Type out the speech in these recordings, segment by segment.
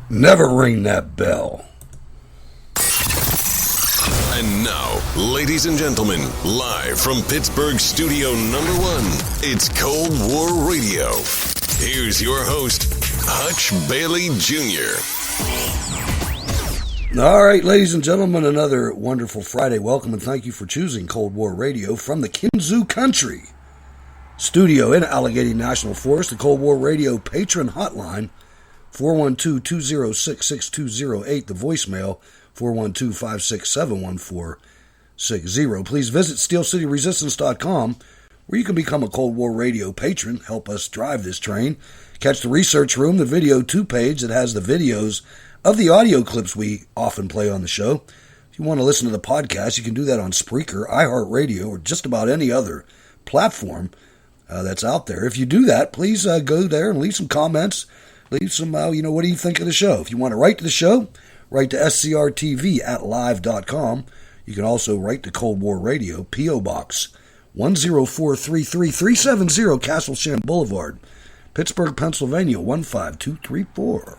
Never ring that bell. And now, ladies and gentlemen, live from Pittsburgh Studio Number 1, it's Cold War Radio. Here's your host, Hutch Bailey Jr. All right, ladies and gentlemen, another wonderful Friday. Welcome and thank you for choosing Cold War Radio from the Kinzoo Country studio in Allegheny National Forest. The Cold War Radio patron hotline, 412-206-6208. The voicemail, 412-567-1460. Please visit SteelCityResistance.com, where you can become a Cold War Radio patron. Help us drive this train. Catch the Research Room, the Video 2 page that has the videos of the audio clips we often play on the show. If you want to listen to the podcast, you can do that on Spreaker, iHeartRadio, or just about any other platform that's out there. If you do that, please go there and leave some comments. Leave some, what do you think of the show? If you want to write to the show, write to scrtv@live.com. You can also write to Cold War Radio, P.O. Box 10433-370 Castlesham Boulevard, Pittsburgh, Pennsylvania, 15234.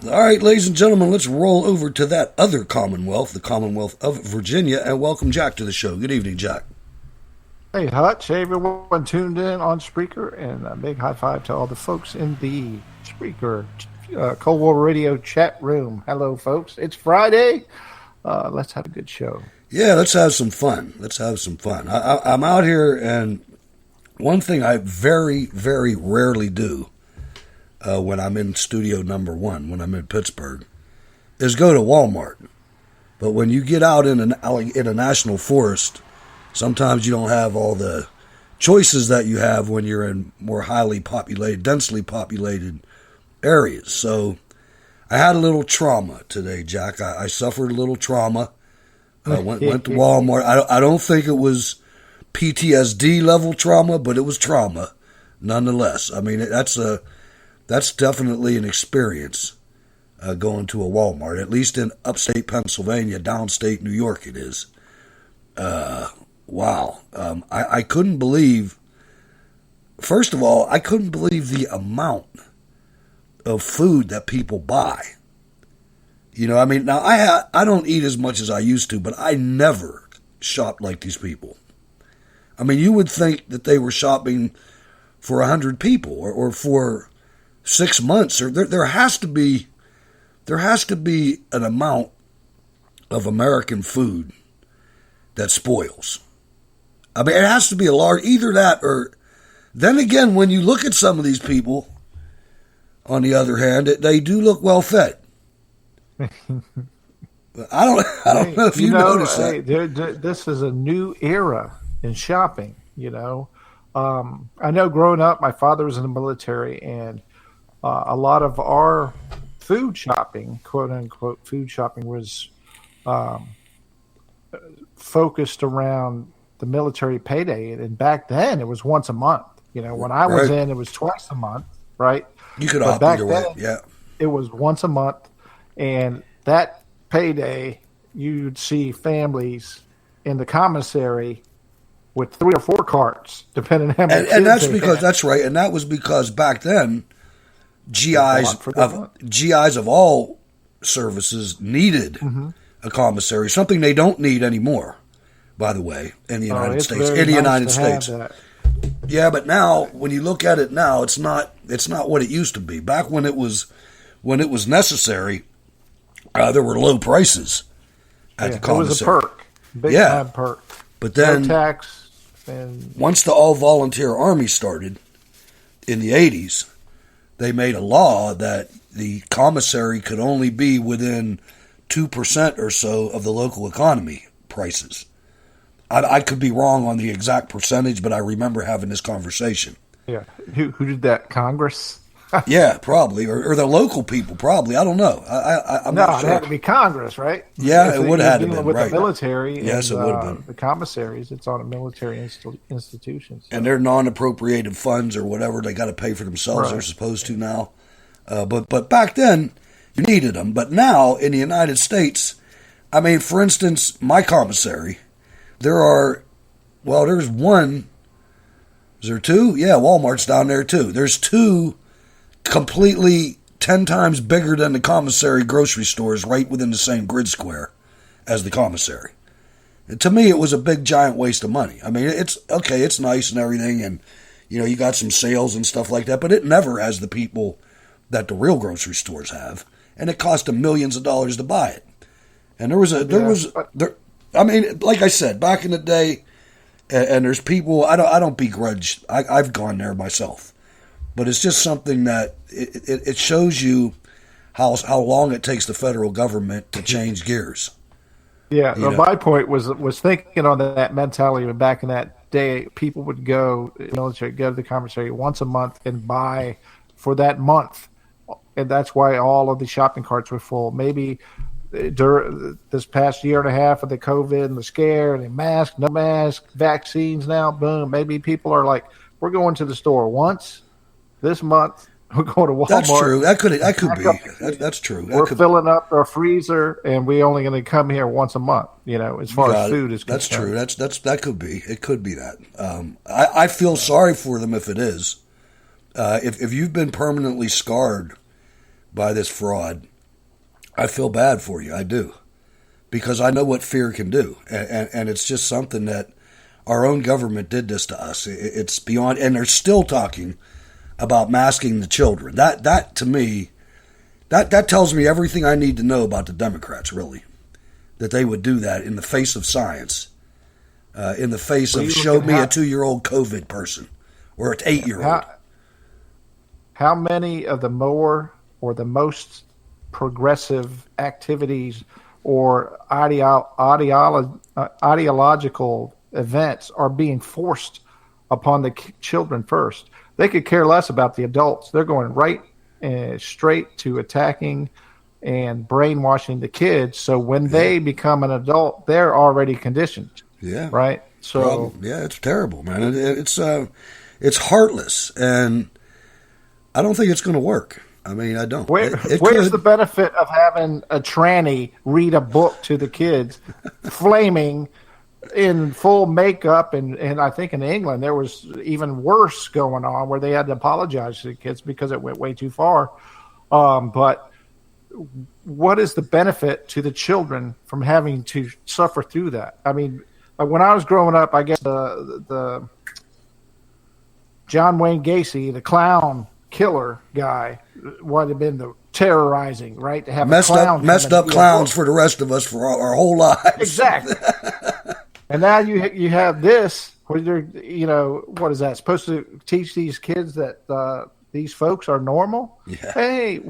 All right, ladies and gentlemen, let's roll over to that other Commonwealth, the Commonwealth of Virginia, and welcome Jack to the show. Good evening, Jack. Hey, Hutch. Hey, everyone tuned in on Spreaker, and a big high five to all the folks in the Spreaker Cold War Radio chat room. Hello, folks. It's Friday. Let's have a good show. Yeah, let's have some fun. I'm out here, and one thing I very, very rarely do when I'm in studio number 1, when I'm in Pittsburgh, is go to Walmart. But when you get out in a national forest, sometimes you don't have all the choices that you have when you're in more highly populated, densely populated areas. So I had a little trauma today, Jack. I suffered a little trauma. I went to Walmart. I don't think it was PTSD level trauma, but it was trauma nonetheless. I mean, that's definitely an experience, going to a Walmart, at least in upstate Pennsylvania, downstate New York it is. Wow. I couldn't believe, first of all, I couldn't believe the amount of food that people buy. Now I don't eat as much as I used to, but I never shopped like these people. I mean, you would think that they were shopping for 100 people or for 6 months, or there has to be an amount of American food that spoils. I mean, it has to be a large, either that or, then again, when you look at some of these people, on the other hand, they do look well fed. I don't know if you noticed that. This is a new era in shopping. I know growing up, my father was in the military, and a lot of our food shopping, quote unquote food shopping, was focused around the military payday. And back then it was once a month. When I was in, it was twice a month, right? You could opt either way. Yeah. It was once a month, and that payday, you'd see families in the commissary with 3 or 4 carts, depending on how many. And that's because that's right, and that was because back then, GIs of all services needed a commissary, something they don't need anymore, by the way, in the United States. In the United States. Yeah, but now when you look at it now, it's not what it used to be. Back when it was necessary, there were low prices at the commissary. It was a perk, big time perk. But then no tax. And once the all volunteer army started in the 80s, they made a law that the commissary could only be within 2% or so of the local economy prices. I could be wrong on the exact percentage, but I remember having this conversation. Yeah. Who did that? Congress? Yeah, probably, or the local people, probably. I don't know. I'm No, not it sure. had to be Congress, right? Yeah, If it would you're have had to dealing been, with right. the military Yes, and it would have been. the commissaries. It's on a military institutions. And they're non-appropriated funds or whatever they got to pay for themselves. Right. They're supposed to now. But back then, you needed them. But now, in the United States, I mean, for instance, my commissary, there's one. Is there two? Yeah, Walmart's down there too. There's two completely 10 times bigger than the commissary grocery stores right within the same grid square as the commissary. And to me, it was a big, giant waste of money. I mean, it's okay, it's nice and everything, and you got some sales and stuff like that, but it never has the people that the real grocery stores have, and it cost them millions of dollars to buy it. And I mean, like I said, back in the day, and there's people, I don't begrudge. I've gone there myself, but it's just something that it shows you how long it takes the federal government to change gears. Yeah, my point was thinking on that mentality. Back in that day, people would go military, go to the commissary once a month and buy for that month, and that's why all of the shopping carts were full. Maybe during this past year and a half of the COVID and the scare and the mask, no mask, vaccines now, boom. Maybe people are like, we're going to the store once this month. We're going to Walmart. That's true. That could be. That's true. We're filling up our freezer, and we're only going to come here once a month. As far as food is concerned. That's true. That could be. It could be that. I feel sorry for them if it is. If you've been permanently scarred by this fraud, I feel bad for you. I do, because I know what fear can do, and it's just something that our own government did this to us. It's beyond, and they're still talking about masking the children. That to me, that tells me everything I need to know about the Democrats. Really, that they would do that in the face of science, in the face of show me a 2-year-old COVID person or an 8-year-old. How many of the the most progressive activities or ideological events are being forced upon the children first? They could care less about the adults. They're going right straight to attacking and brainwashing the kids. So when they become an adult, they're already conditioned. Yeah. Right. So it's terrible, man. It's heartless, and I don't think it's going to work. I mean, I don't. Where's the benefit of having a tranny read a book to the kids, flaming in full makeup? And I think in England there was even worse going on, where they had to apologize to the kids because it went way too far. But what is the benefit to the children from having to suffer through that? I mean, when I was growing up, I guess the John Wayne Gacy, the clown killer guy, would have been the terrorizing, right? To have messed up clowns for the rest of us for our whole lives. Exactly. And now you have this, where you're, what is that supposed to teach these kids that these folks are normal? Yeah. Hey,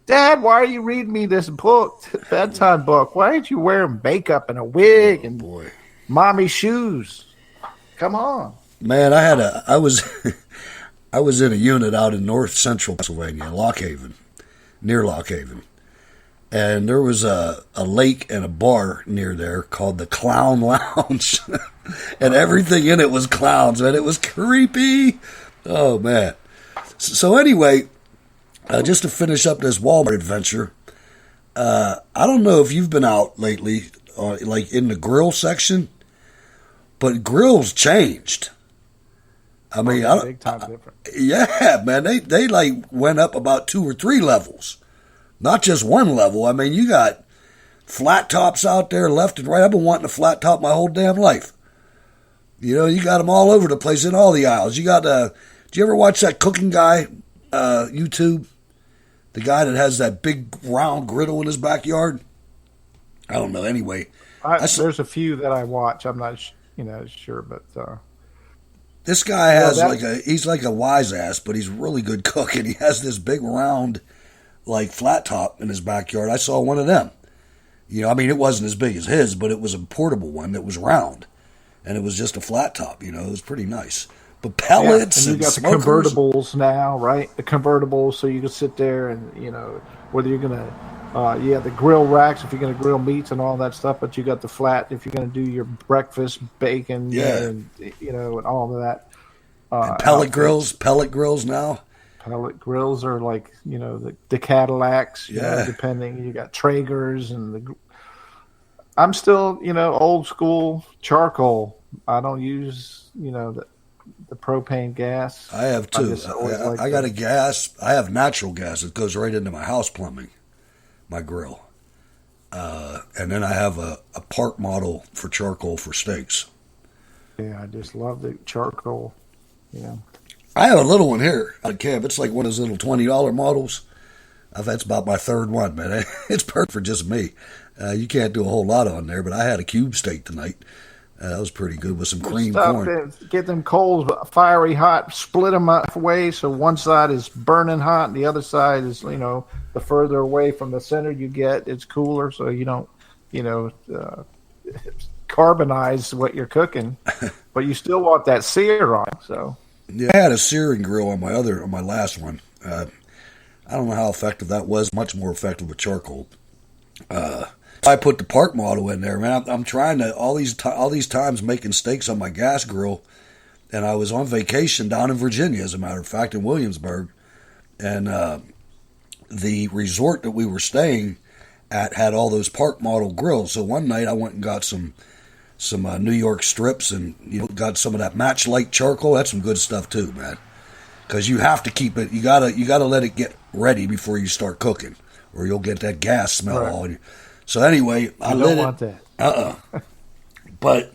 Dad, why are you reading me this book, bedtime book? Why aren't you wearing makeup and a wig and mommy shoes? Come on, man. I was I was in a unit out in north central Pennsylvania, near Lock Haven. And there was a lake and a bar near there called the Clown Lounge. And everything in it was clowns, man. It was creepy. Oh, man. So anyway, just to finish up this Walmart adventure, I don't know if you've been out lately, like in the grill section, but grills changed. I mean, big time different. Yeah, man, they like went up about 2 or 3 levels, not just one level. I mean, you got flat tops out there left and right. I've been wanting a flat top my whole damn life. You got them all over the place in all the aisles. You got do you ever watch that cooking guy, YouTube? The guy that has that big round griddle in his backyard. I don't know. Anyway, there's a few that I watch. I'm not, sure, but. This guy has he's like a wise ass, but he's a really good cook, and he has this big round, like flat top in his backyard. I saw one of them. I mean, it wasn't as big as his, but it was a portable one that was round, and it was just a flat top. It was pretty nice. But pellets and you got smokers, the convertibles now, right? The convertibles, so you can sit there and whether you're gonna, the grill racks if you're gonna grill meats and all that stuff. But you got the flat if you're gonna do your breakfast bacon, and and all of that. And pellet grills now. Pellet grills are like the Cadillacs, depending. You got Traegers and I'm still old school charcoal. I don't use the propane gas. I have too. I got a gas. I have natural gas. It goes right into my house plumbing, my grill. And then I have a part model for charcoal for steaks. Yeah, I just love the charcoal. I have a little one here on camp. It's like one of those little $20 models. That's about my third one, man. It's perfect for just me. You can't do a whole lot on there, but I had a cube steak tonight. That was pretty good with some cream corn. Get them coals fiery hot, split them away so one side is burning hot and the other side is, the further away from the center you get, it's cooler so you don't, carbonize what you're cooking, but you still want that sear on. So yeah, I had a searing grill on my last one. I don't know how effective that was. Much more effective with charcoal. I put the park model in there, man. I'm trying to all these times making steaks on my gas grill, and I was on vacation down in Virginia, as a matter of fact, in Williamsburg, and the resort that we were staying at had all those park model grills. So one night I went and got some New York strips and got some of that Match Light charcoal. That's some good stuff too, man. Because you have to keep it. You gotta let it get ready before you start cooking, or you'll get that gas smell all in you. So anyway, I lit it. Don't want that. But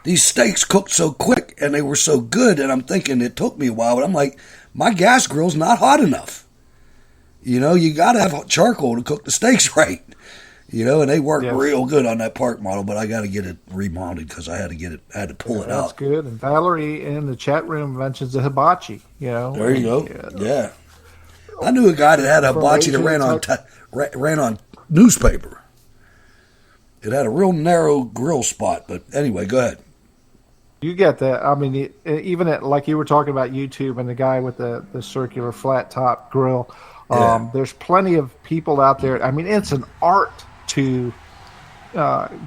these steaks cooked so quick and they were so good, and I'm thinking it took me a while, but I'm like, my gas grill's not hot enough. You got to have charcoal to cook the steaks right. And they work real good on that park model, but I got to get it remounted because I had to pull it out. That's good. And Valerie in the chat room mentions the hibachi. There you go. Yeah. I knew a guy that had a hibachi that ran on newspaper. It had a real narrow grill spot, but anyway, go ahead. You get that. I mean, even like you were talking about YouTube and the guy with the circular flat top grill, there's plenty of people out there. I mean, it's an art to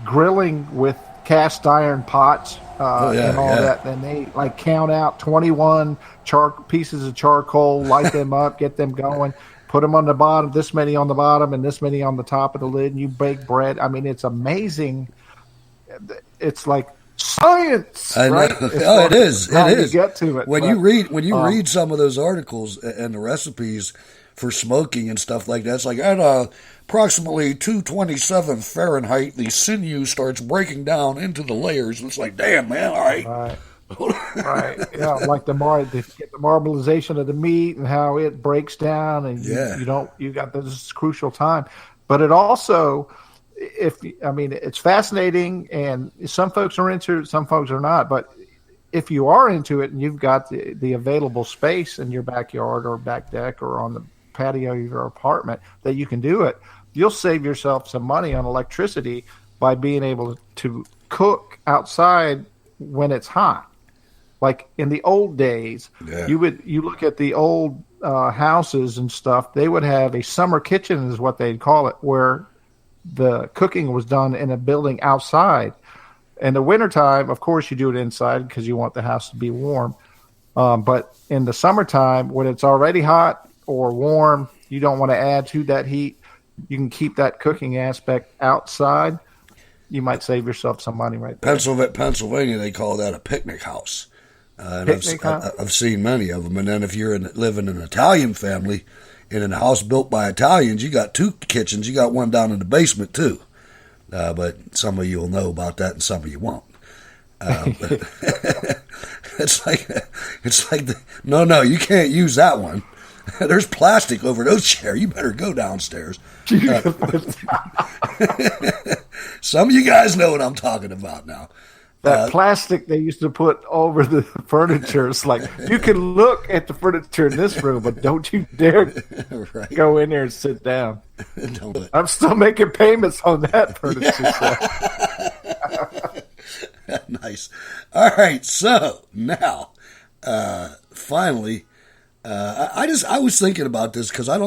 grilling with cast iron pots and all that. And they count out 21 pieces of charcoal, light them up, get them going. Put them on the bottom, this many on the bottom, and this many on the top of the lid, and you bake bread. I mean, it's amazing. It's like science, right? It is. It is. You get to it. When you read some of those articles and the recipes for smoking and stuff like that, it's like at approximately 227 Fahrenheit, the sinew starts breaking down into the layers. And it's like, damn, man, all right. Right, yeah, like the marbleization of the meat and how it breaks down, and you got this crucial time. But it also, it's fascinating, and some folks are into it, some folks are not. But if you are into it and you've got the available space in your backyard or back deck or on the patio of your apartment that you can do it, you'll save yourself some money on electricity by being able to cook outside when it's hot. Like in the old days, you look at the old houses and stuff, they would have a summer kitchen is what they'd call it, where the cooking was done in a building outside. In the wintertime, of course, you do it inside because you want the house to be warm. But in the summertime, when it's already hot or warm, you don't want to add to that heat. You can keep that cooking aspect outside. You might save yourself some money right there. Pennsylvania, they call that a picnic house. I've seen many of them. And then if you're living in an Italian family and in a house built by Italians, you got two kitchens. You got one down in the basement too. But some of you will know about that and some of you won't. It's like no, you can't use that one. There's plastic over those chairs. You better go downstairs. Some of you guys know what I'm talking about now. That plastic they used to put over the furniture. It's like, you can look at the furniture in this room, but don't you dare go in there and sit down. Don't do it. I'm still making payments on that furniture. Nice. All right, so now finally, I was thinking about this because I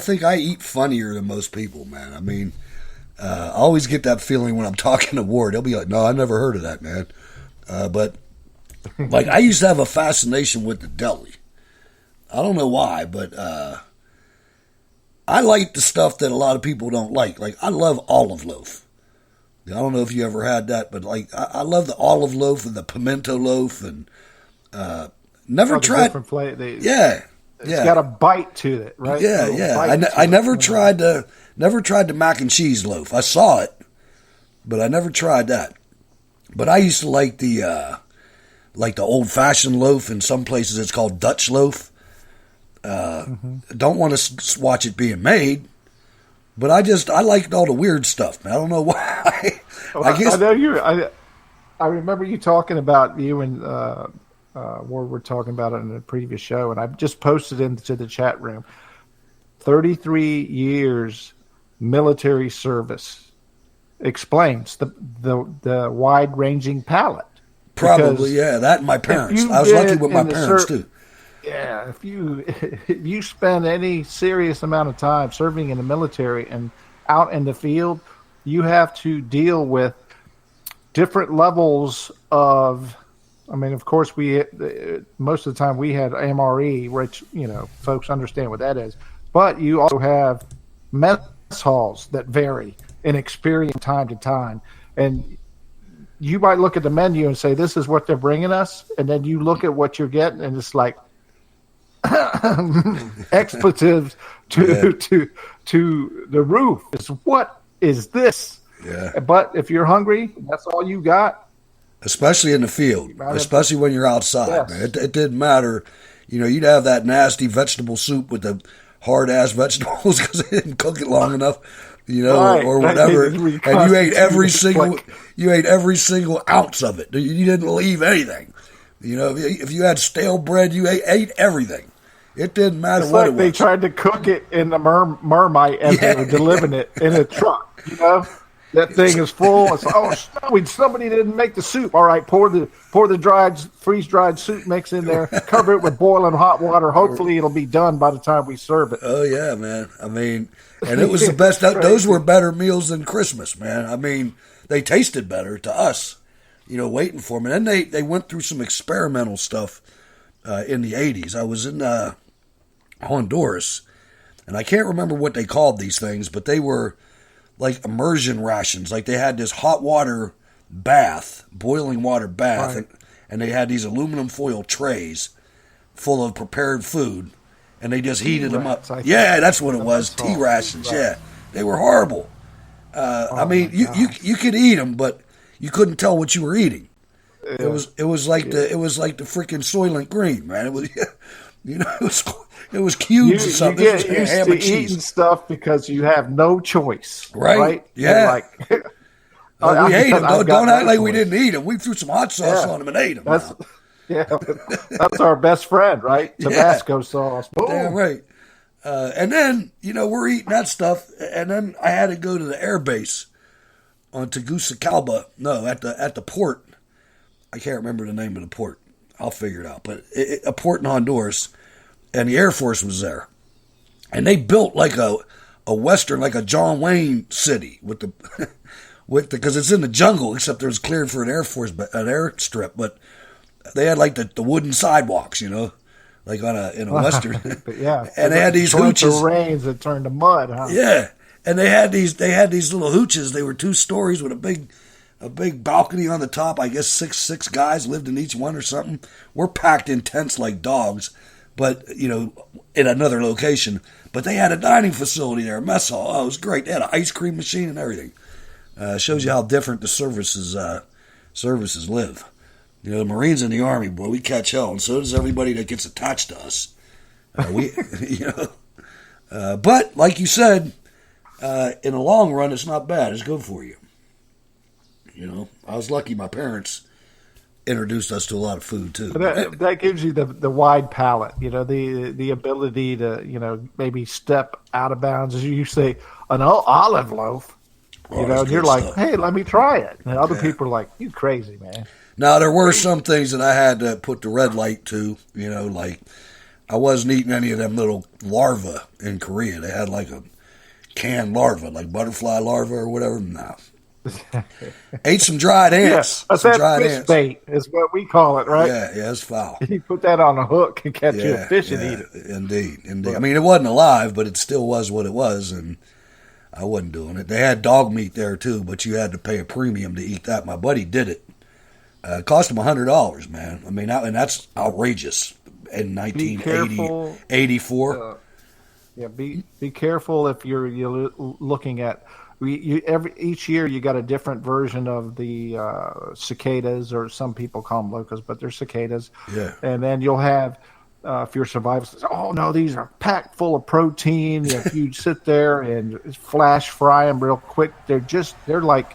think I eat funnier than most people, man. I mean, I always get that feeling when I'm talking to Ward. He'll be like, "No, I never heard of that, man." But like, I used to have a fascination with the deli. I don't know why, but I like the stuff that a lot of people don't like. Like, I love olive loaf. I don't know if you ever had that, but like, I love the olive loaf and the pimento loaf, and never tried. Different flavor. Yeah. It's got a bite to it, right? Yeah. I never tried the mac and cheese loaf. I saw it, but I never tried that. But I used to like the old fashioned loaf. In some places, it's called Dutch loaf. Don't want to watch it being made, but I liked all the weird stuff, man. I don't know why. Well, I know you. I remember you talking about you and Ward were talking about it in a previous show, and I just posted into the chat room. 33 years military service explains the wide ranging palate. Probably, yeah. That and my parents. I was lucky with my parents too. Yeah, if you spend any serious amount of time serving in the military and out in the field, you have to deal with different levels of. I mean, of course, most of the time we had MRE, which folks understand what that is. But you also have mess halls that vary in experience time to time, and you might look at the menu and say, "This is what they're bringing us," and then you look at what you're getting, and it's like expletives to the roof. It's what is this? Yeah. But if you're hungry, that's all you got. Especially in the field, especially when you're outside, yes. man. It didn't matter. You'd have that nasty vegetable soup with the hard-ass vegetables because they didn't cook it long enough, right. or whatever. And you ate every single ounce of it. You didn't leave anything. If you had stale bread, you ate everything. It didn't matter what it was. They tried to cook it in the Mermite as they were delivering it in a truck, That thing is full. It's somebody didn't make the soup. All right, pour the freeze dried soup mix in there. Cover it with boiling hot water. Hopefully, it'll be done by the time we serve it. Oh yeah, man. I mean, and it was the best. Those were better meals than Christmas, man. I mean, they tasted better to us. Waiting for them. And then they went through some experimental stuff in the '80s. I was in Honduras, and I can't remember what they called these things, but they were like immersion rations. Like, they had this hot water bath, boiling water bath, right. and they had these aluminum foil trays full of prepared food, and they just heated them up. Yeah, that's what it was. Tea rations. Right. Yeah, they were horrible. I mean, you could eat them, but you couldn't tell what you were eating. Yeah. It was like the freaking Soylent Green, man. It was it was cubes or something. You get used to eating stuff because you have no choice, right? Yeah. We ate them. Don't act like we didn't eat them. We threw some hot sauce on them and ate them. That's our best friend, right? Tabasco sauce. Boom. Damn right. And then we're eating that stuff, and then I had to go to the air base on Tegucigalpa. No, at the port. I can't remember the name of the port. I'll figure it out. But a port in Honduras, and the Air Force was there, and they built like a Western, like a John Wayne city with because it's in the jungle, except it was cleared for an airstrip. But they had like the wooden sidewalks, like in a Western. Yeah, and they had these hooches. The rains that turned to mud, huh? Yeah, and they had these little hooches. They were 2 stories with a big balcony on the top. I guess six guys lived in each one or something. We're packed in tents like dogs, but in another location. But they had a dining facility there, a mess hall. Oh, it was great. They had an ice cream machine and everything. Shows you how different the services live. The Marines and the Army, boy, we catch hell, and so does everybody that gets attached to us. But like you said, in the long run, it's not bad. It's good for you. I was lucky my parents introduced us to a lot of food too. That gives you the wide palate, the ability to, maybe step out of bounds. As you say, an olive loaf, and you're like, hey, let me try it. And other people are like, you crazy, man. Now, there were some things that I had to put the red light to, like I wasn't eating any of them little larvae in Korea. They had like a canned larva, like butterfly larva or whatever. No. Ate some dried ants. Yes, some dried fish ants. Bait is what we call it, right? Yeah, it's foul. You put that on a hook and catch you a fish and eat it. Indeed. I mean, it wasn't alive, but it still was what it was, and I wasn't doing it. They had dog meat there too, but you had to pay a premium to eat that. My buddy did it. It cost him $100, man. I mean, and that's outrageous in 1984. Be careful if you're looking at. Each year you got a different version of the cicadas, or some people call them locusts, but they're cicadas. Yeah. And then you'll have, if you're survivors, oh no, these are packed full of protein. If you sit there and flash fry them real quick, they're like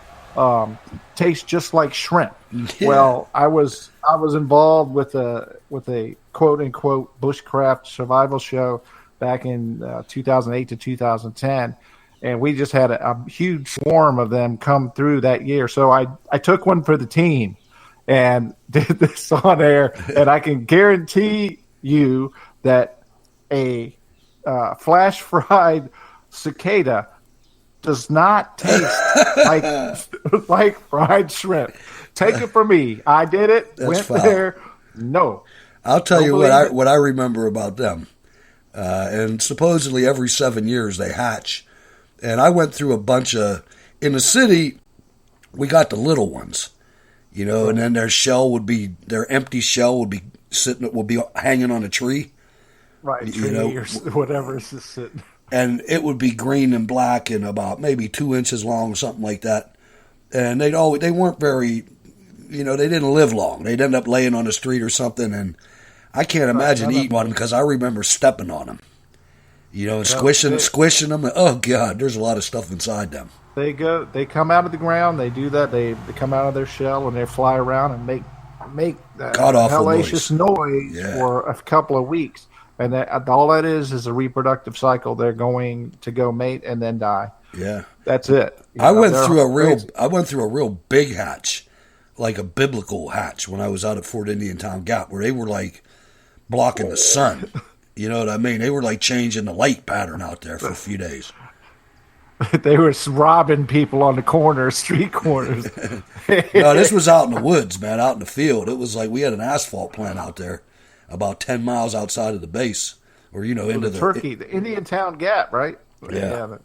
taste just like shrimp. Yeah. Well, I was involved with a quote unquote bushcraft survival show back in 2008 to 2010. And we just had a huge swarm of them come through that year. So I took one for the team and did this on air. And I can guarantee you that a flash fried cicada does not taste like fried shrimp. Take it from me. I did it. Went foul. There. No. I'll tell you what I remember about them. And supposedly every 7 years they hatch. And I went through a bunch of, in the city, we got the little ones, and then their empty shell would be hanging on a tree. Right, or whatever is just sitting. And it would be green and black and about maybe 2 inches long, something like that. And they weren't very, they didn't live long. They'd end up laying on the street or something, and I can't imagine eating one because I remember stepping on them. And squishing them. Oh God, there's a lot of stuff inside them. They come out of the ground. They do that. They come out of their shell and they fly around and make hellacious noise for a couple of weeks. And all that is a reproductive cycle. They're going to go mate and then die. Yeah, that's it. I went through a real big hatch, like a biblical hatch, when I was out at Fort Indian Town Gap, where they were like blocking the sun. You know what I mean? They were like changing the light pattern out there for a few days. They were robbing people on the street corners. No, this was out in the woods, man, out in the field. It was like we had an asphalt plant out there about 10 miles outside of the base. Or, into the Indian Town Gap, right? Yeah.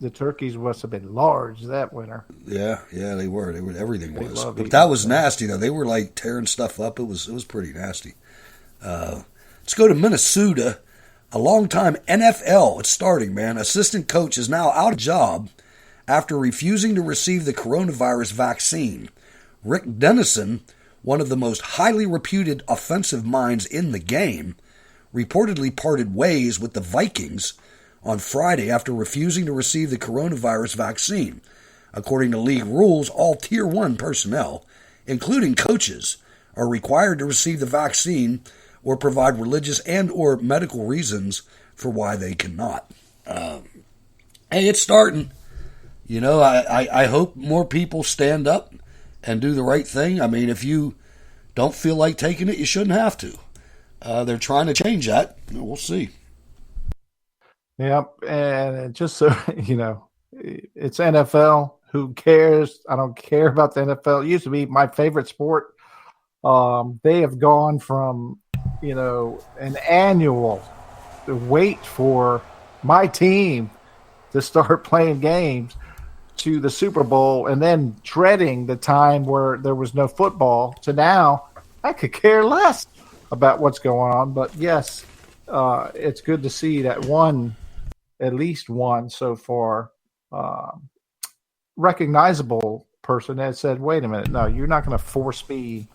The turkeys must have been large that winter. Yeah, they were. Everything was. But that was nasty, though. They were like tearing stuff up. It was pretty nasty. Let's go to Minnesota. A long-time NFL, it's starting, man. Assistant coach is now out of job after refusing to receive the coronavirus vaccine. Rick Dennison, one of the most highly reputed offensive minds in the game, reportedly parted ways with the Vikings on Friday after refusing to receive the coronavirus vaccine. According to league rules, all Tier 1 personnel, including coaches, are required to receive the vaccine or provide religious and or medical reasons for why they cannot. Hey, it's starting. I hope more people stand up and do the right thing. I mean, if you don't feel like taking it, you shouldn't have to. They're trying to change that. We'll see. Yep, and just so it's NFL. Who cares? I don't care about the NFL. It used to be my favorite sport. They have gone from an annual wait for my team to start playing games to the Super Bowl and then dreading the time where there was no football to now I could care less about what's going on. But yes, it's good to see that at least one so far, recognizable person that said, wait a minute, no, you're not going to force me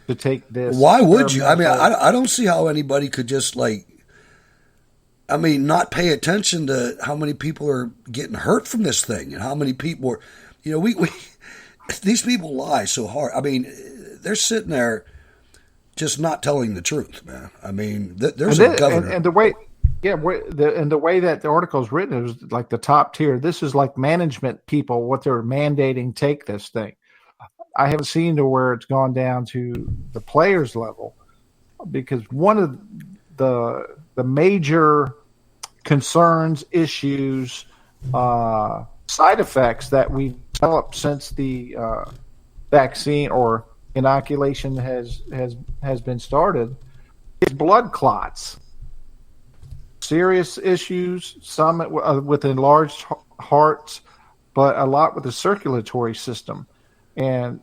to take this. Why would you? I mean, I don't see how anybody could just not pay attention to how many people are getting hurt from this thing and how many people are, we these people lie so hard. I mean, they're sitting there just not telling the truth, man. I mean, there's a governor. And the way that the article is written, it was like the top tier. This is like management people, what they're mandating take this thing. I haven't seen to where it's gone down to the players level, because one of the major concerns, issues, side effects that we've developed since the vaccine or inoculation has been started is blood clots. Serious issues, some with enlarged hearts, but a lot with the circulatory system. And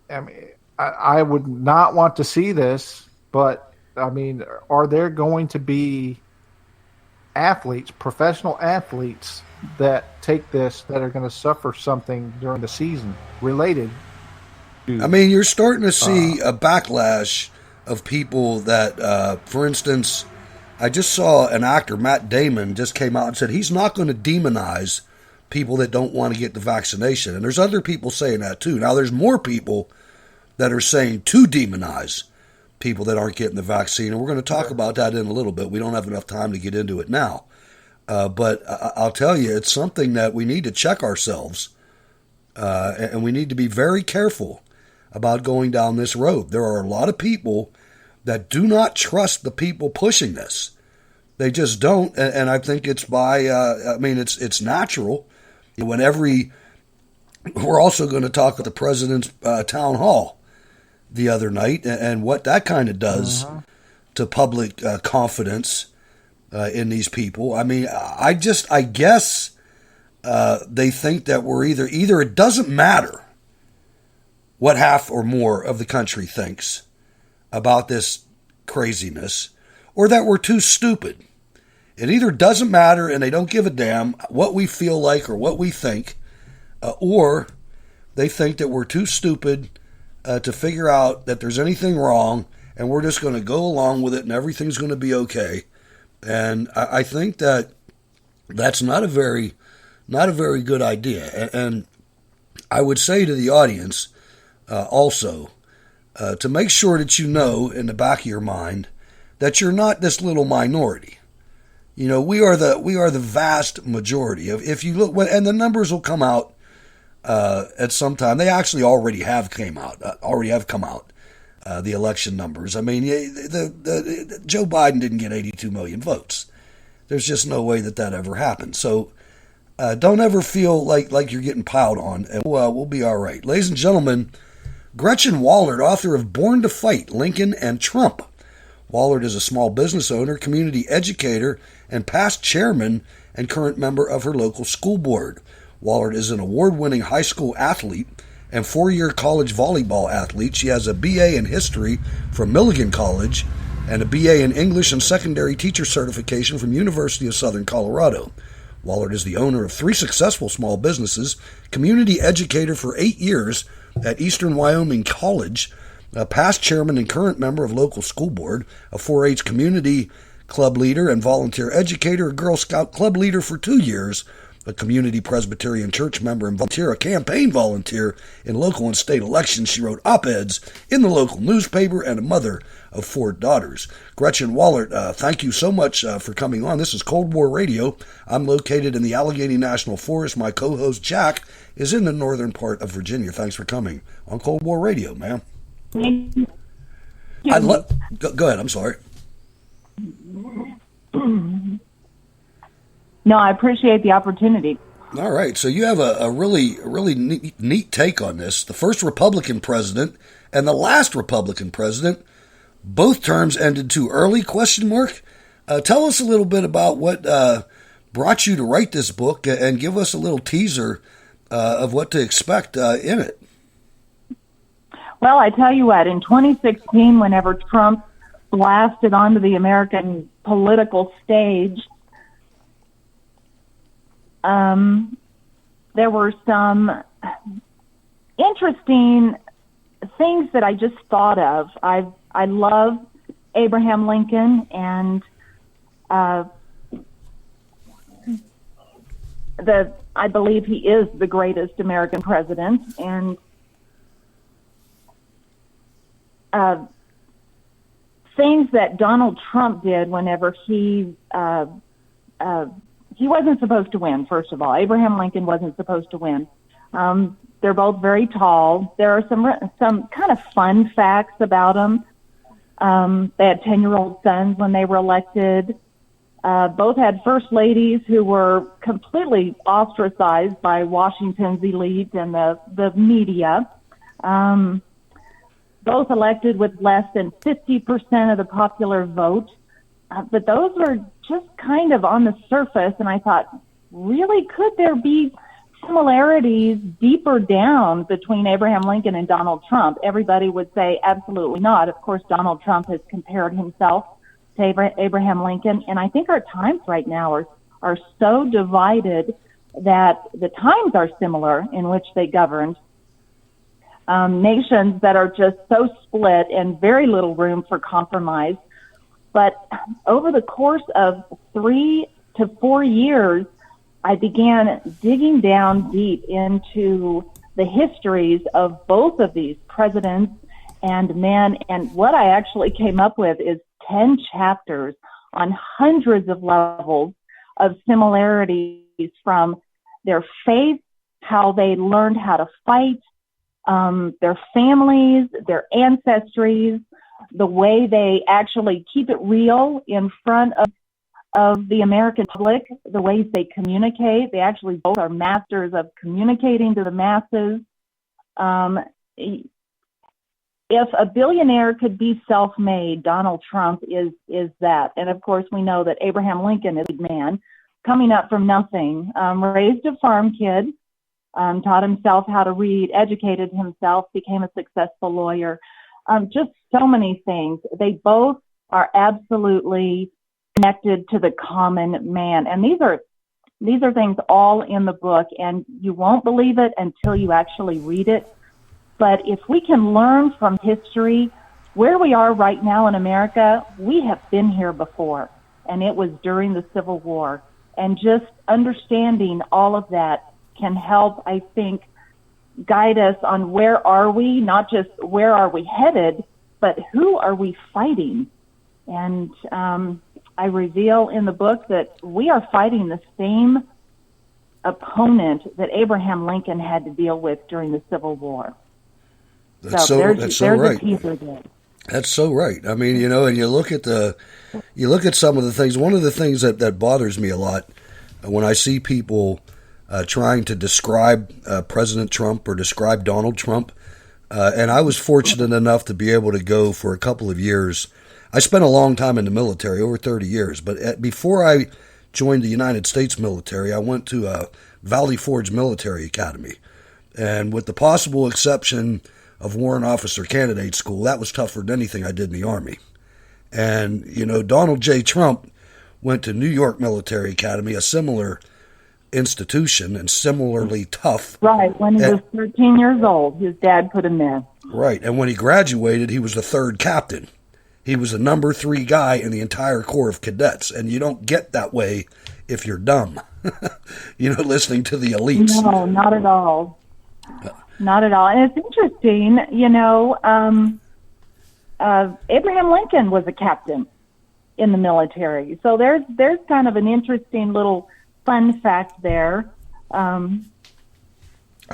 I mean, I would not want to see this, but I mean, are there going to be athletes, professional athletes, that take this that are going to suffer something during the season related to? I mean, you're starting to see a backlash of people that, for instance, I just saw an actor, Matt Damon, just came out and said he's not going to demonize people that don't want to get the vaccination. And there's other people saying that too. Now, there's more people that are saying to demonize people that aren't getting the vaccine. And we're going to talk about that in a little bit. We don't have enough time to get into it now. But I'll tell you, it's something that we need to check ourselves. And we need to be very careful about going down this road. There are a lot of people that do not trust the people pushing this. They just don't. And I think it's it's natural. We're also going to talk at the president's town hall the other night and what that kind of does to public confidence in these people. I mean, I guess they think that we're either it doesn't matter what half or more of the country thinks about this craziness, or that we're too stupid. It either doesn't matter and they don't give a damn what we feel like or what we think, or they think that we're too stupid to figure out that there's anything wrong and we're just going to go along with it and everything's going to be okay. And I think that that's not a very good idea. And I would say to the audience also to make sure that you know in the back of your mind that you're not this little minority. You know, we are the vast majority. If you look, and the numbers will come out at some time. They actually already have come out. The election numbers. I mean, the Joe Biden didn't get 82 million votes. There's just no way that ever happened. So don't ever feel like you're getting piled on, and we'll be all right. Ladies and gentlemen, Gretchen Wollert, author of Born to Fight, Lincoln and Trump. Wollert is a small business owner, community educator, and past chairman and current member of her local school board. Wollert is an award-winning high school athlete and 4-year college volleyball athlete. She has a BA in history from Milligan College and a BA in English and secondary teacher certification from University of Southern Colorado. Wollert is the owner of 3 successful small businesses, community educator for 8 years at Eastern Wyoming College, a past chairman and current member of local school board, a 4-H community club leader and volunteer educator, a Girl Scout club leader for 2 years, a community Presbyterian church member and volunteer, a campaign volunteer in local and state elections. She wrote op-eds in the local newspaper and a mother of 4 daughters. Gretchen Wollert, thank you so much for coming on. This is Cold War Radio. I'm located in the Allegheny National Forest. My co-host Jack is in the northern part of Virginia. Thanks for coming on Cold War Radio, ma'am. Go ahead, I'm sorry. No, I appreciate the opportunity. All right, so you have a really neat take on this. The first Republican president and the last Republican president, both terms ended too early, ? Tell us a little bit about what brought you to write this book and give us a little teaser of what to expect in it. Well, I tell you what, in 2016, whenever Trump blasted onto the American political stage, there were some interesting things that I just thought of. I love Abraham Lincoln, and I believe he is the greatest American president, and things that Donald Trump did whenever he wasn't supposed to win, first of all. Abraham Lincoln wasn't supposed to win. They're both very tall. There are some kind of fun facts about them. They had 10-year-old sons when they were elected. Both had first ladies who were completely ostracized by Washington's elite and the media. Both elected with less than 50% of the popular vote. But those were just kind of on the surface, and I thought, really, could there be similarities deeper down between Abraham Lincoln and Donald Trump? Everybody would say absolutely not. Of course, Donald Trump has compared himself to Abraham Lincoln, and I think our times right now are so divided that the times are similar in which they governed. Nations that are just so split and very little room for compromise. But over the course of 3 to 4 years, I began digging down deep into the histories of both of these presidents and men. And what I actually came up with is 10 chapters on hundreds of levels of similarities from their faith, how they learned how to fight, their families, their ancestries, the way they actually keep it real in front of the American public, the ways they communicate. They actually both are masters of communicating to the masses. If a billionaire could be self-made, Donald Trump is that. And of course, we know that Abraham Lincoln is a man coming up from nothing, raised a farm kid, taught himself how to read, educated himself, became a successful lawyer. Just so many things. They both are absolutely connected to the common man. And these are things all in the book, and you won't believe it until you actually read it. But if we can learn from history, where we are right now in America, we have been here before, and it was during the Civil War. And just understanding all of that can help, I think, guide us on where are we, not just where are we headed, but who are we fighting. And I reveal in the book that we are fighting the same opponent that Abraham Lincoln had to deal with during the Civil War. That's so right. That's so right. I mean, and you look at some of the things. One of the things that bothers me a lot when I see people trying to describe President Trump or describe Donald Trump, and I was fortunate enough to be able to go for a couple of years. I spent a long time in the military, over 30 years, but before I joined the United States military, I went to Valley Forge Military Academy, and with the possible exception of Warrant Officer Candidate School, that was tougher than anything I did in the Army. And, Donald J. Trump went to New York Military Academy, a similar institution and similarly tough. Right, when he was 13 years old, his dad put him there. Right, and when he graduated, he was the third captain. He was the number 3 guy in the entire Corps of Cadets, and you don't get that way if you're dumb, listening to the elites. No, not at all. Not at all. And it's interesting, Abraham Lincoln was a captain in the military. So there's kind of an interesting little fun fact there.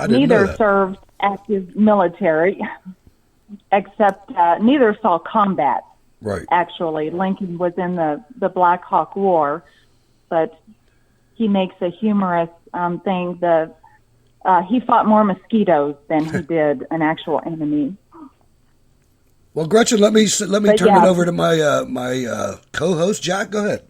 Neither served active military, except neither saw combat. Right. Actually, Lincoln was in the Black Hawk War, but he makes a humorous thing. He fought more mosquitoes than he did an actual enemy. Well, Gretchen, let me turn it over to my co-host, Jack. Go ahead.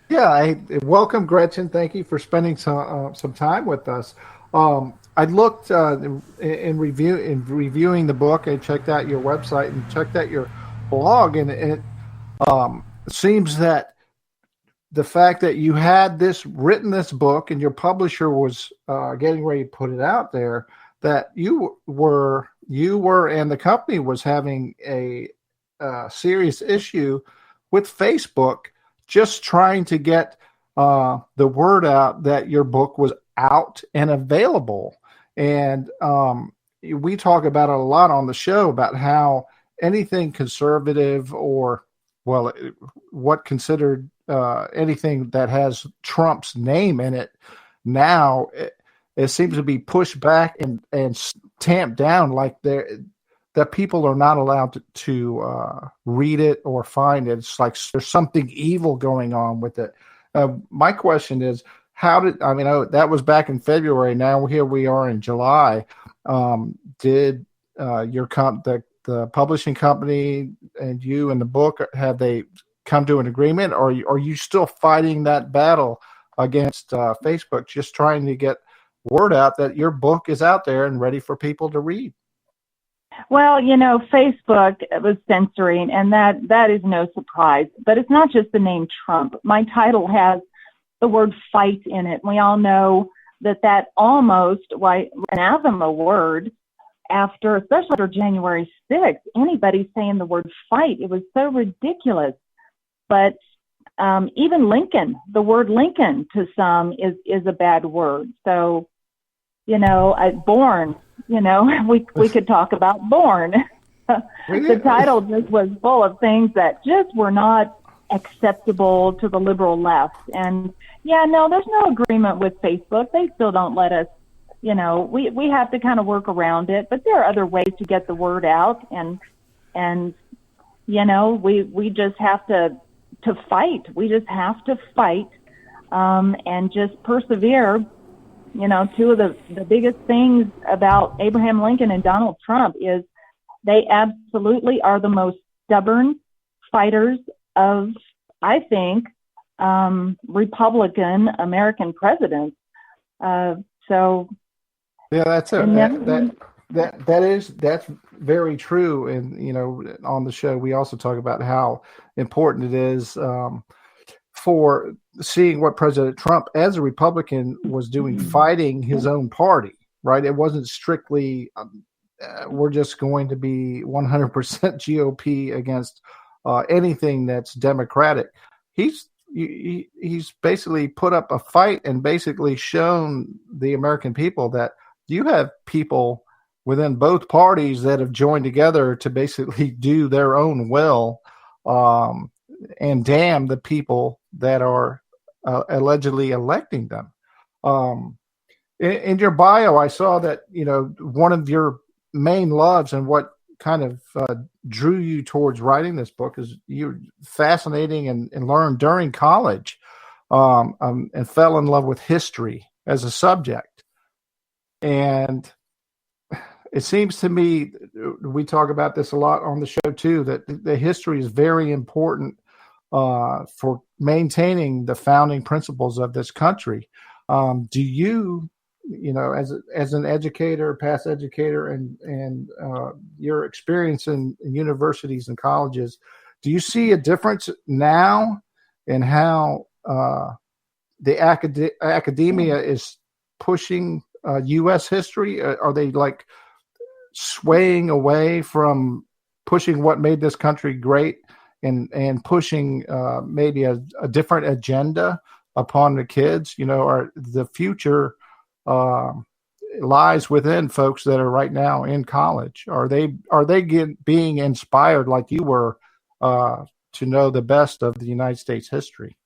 Yeah, welcome, Gretchen. Thank you for spending some time with us. I looked in reviewing the book. I checked out your website and checked out your blog, and it seems that the fact that you had written this book and your publisher was getting ready to put it out there, that you were and the company was having a serious issue with Facebook, just trying to get the word out that your book was out and available. And we talk about it a lot on the show about how anything conservative or, what considered anything that has Trump's name in it now, it seems to be pushed back and tamped down, like that people are not allowed to read it or find it. It's like there's something evil going on with it. My question is, that was back in February. Now here we are in July. Did the publishing company and you and the book, have they come to an agreement, or are you still fighting that battle against Facebook, just trying to get word out that your book is out there and ready for people to read? Well, Facebook was censoring, and that is no surprise. But it's not just the name Trump. My title has the word fight in it. We all know that almost an anathema word especially after January 6th. Anybody saying the word fight, it was so ridiculous. But even Lincoln, the word Lincoln to some is a bad word. So, born, we could talk about born. The title just was full of things that just were not acceptable to the liberal left. And there's no agreement with Facebook. They still don't let us, we have to kind of work around it, but there are other ways to get the word out. And we just have to fight. We just have to fight, and just persevere. Two of the biggest things about Abraham Lincoln and Donald Trump is they absolutely are the most stubborn fighters of, I think, Republican American presidents. That's very true. And on the show we also talk about how important it is for seeing what President Trump, as a Republican, was doing, fighting his own party. Right? It wasn't strictly we're just going to be 100% GOP against anything that's Democratic. He's basically put up a fight and basically shown the American people that you have people within both parties that have joined together to basically do their own will, and damn the people that are allegedly electing them. In your bio, I saw that, one of your main loves and what kind of drew you towards writing this book is you're fascinating and learned during college, and fell in love with history as a subject. And it seems to me, we talk about this a lot on the show too, that the history is very important for maintaining the founding principles of this country. Do you, as an educator, past educator, and your experience in universities and colleges, do you see a difference now in how the academia is pushing U.S. history? Are they like swaying away from pushing what made this country great and pushing maybe a different agenda upon the kids? Or the future lies within folks that are right now in college? Are they being inspired like you were to know the best of the United States history?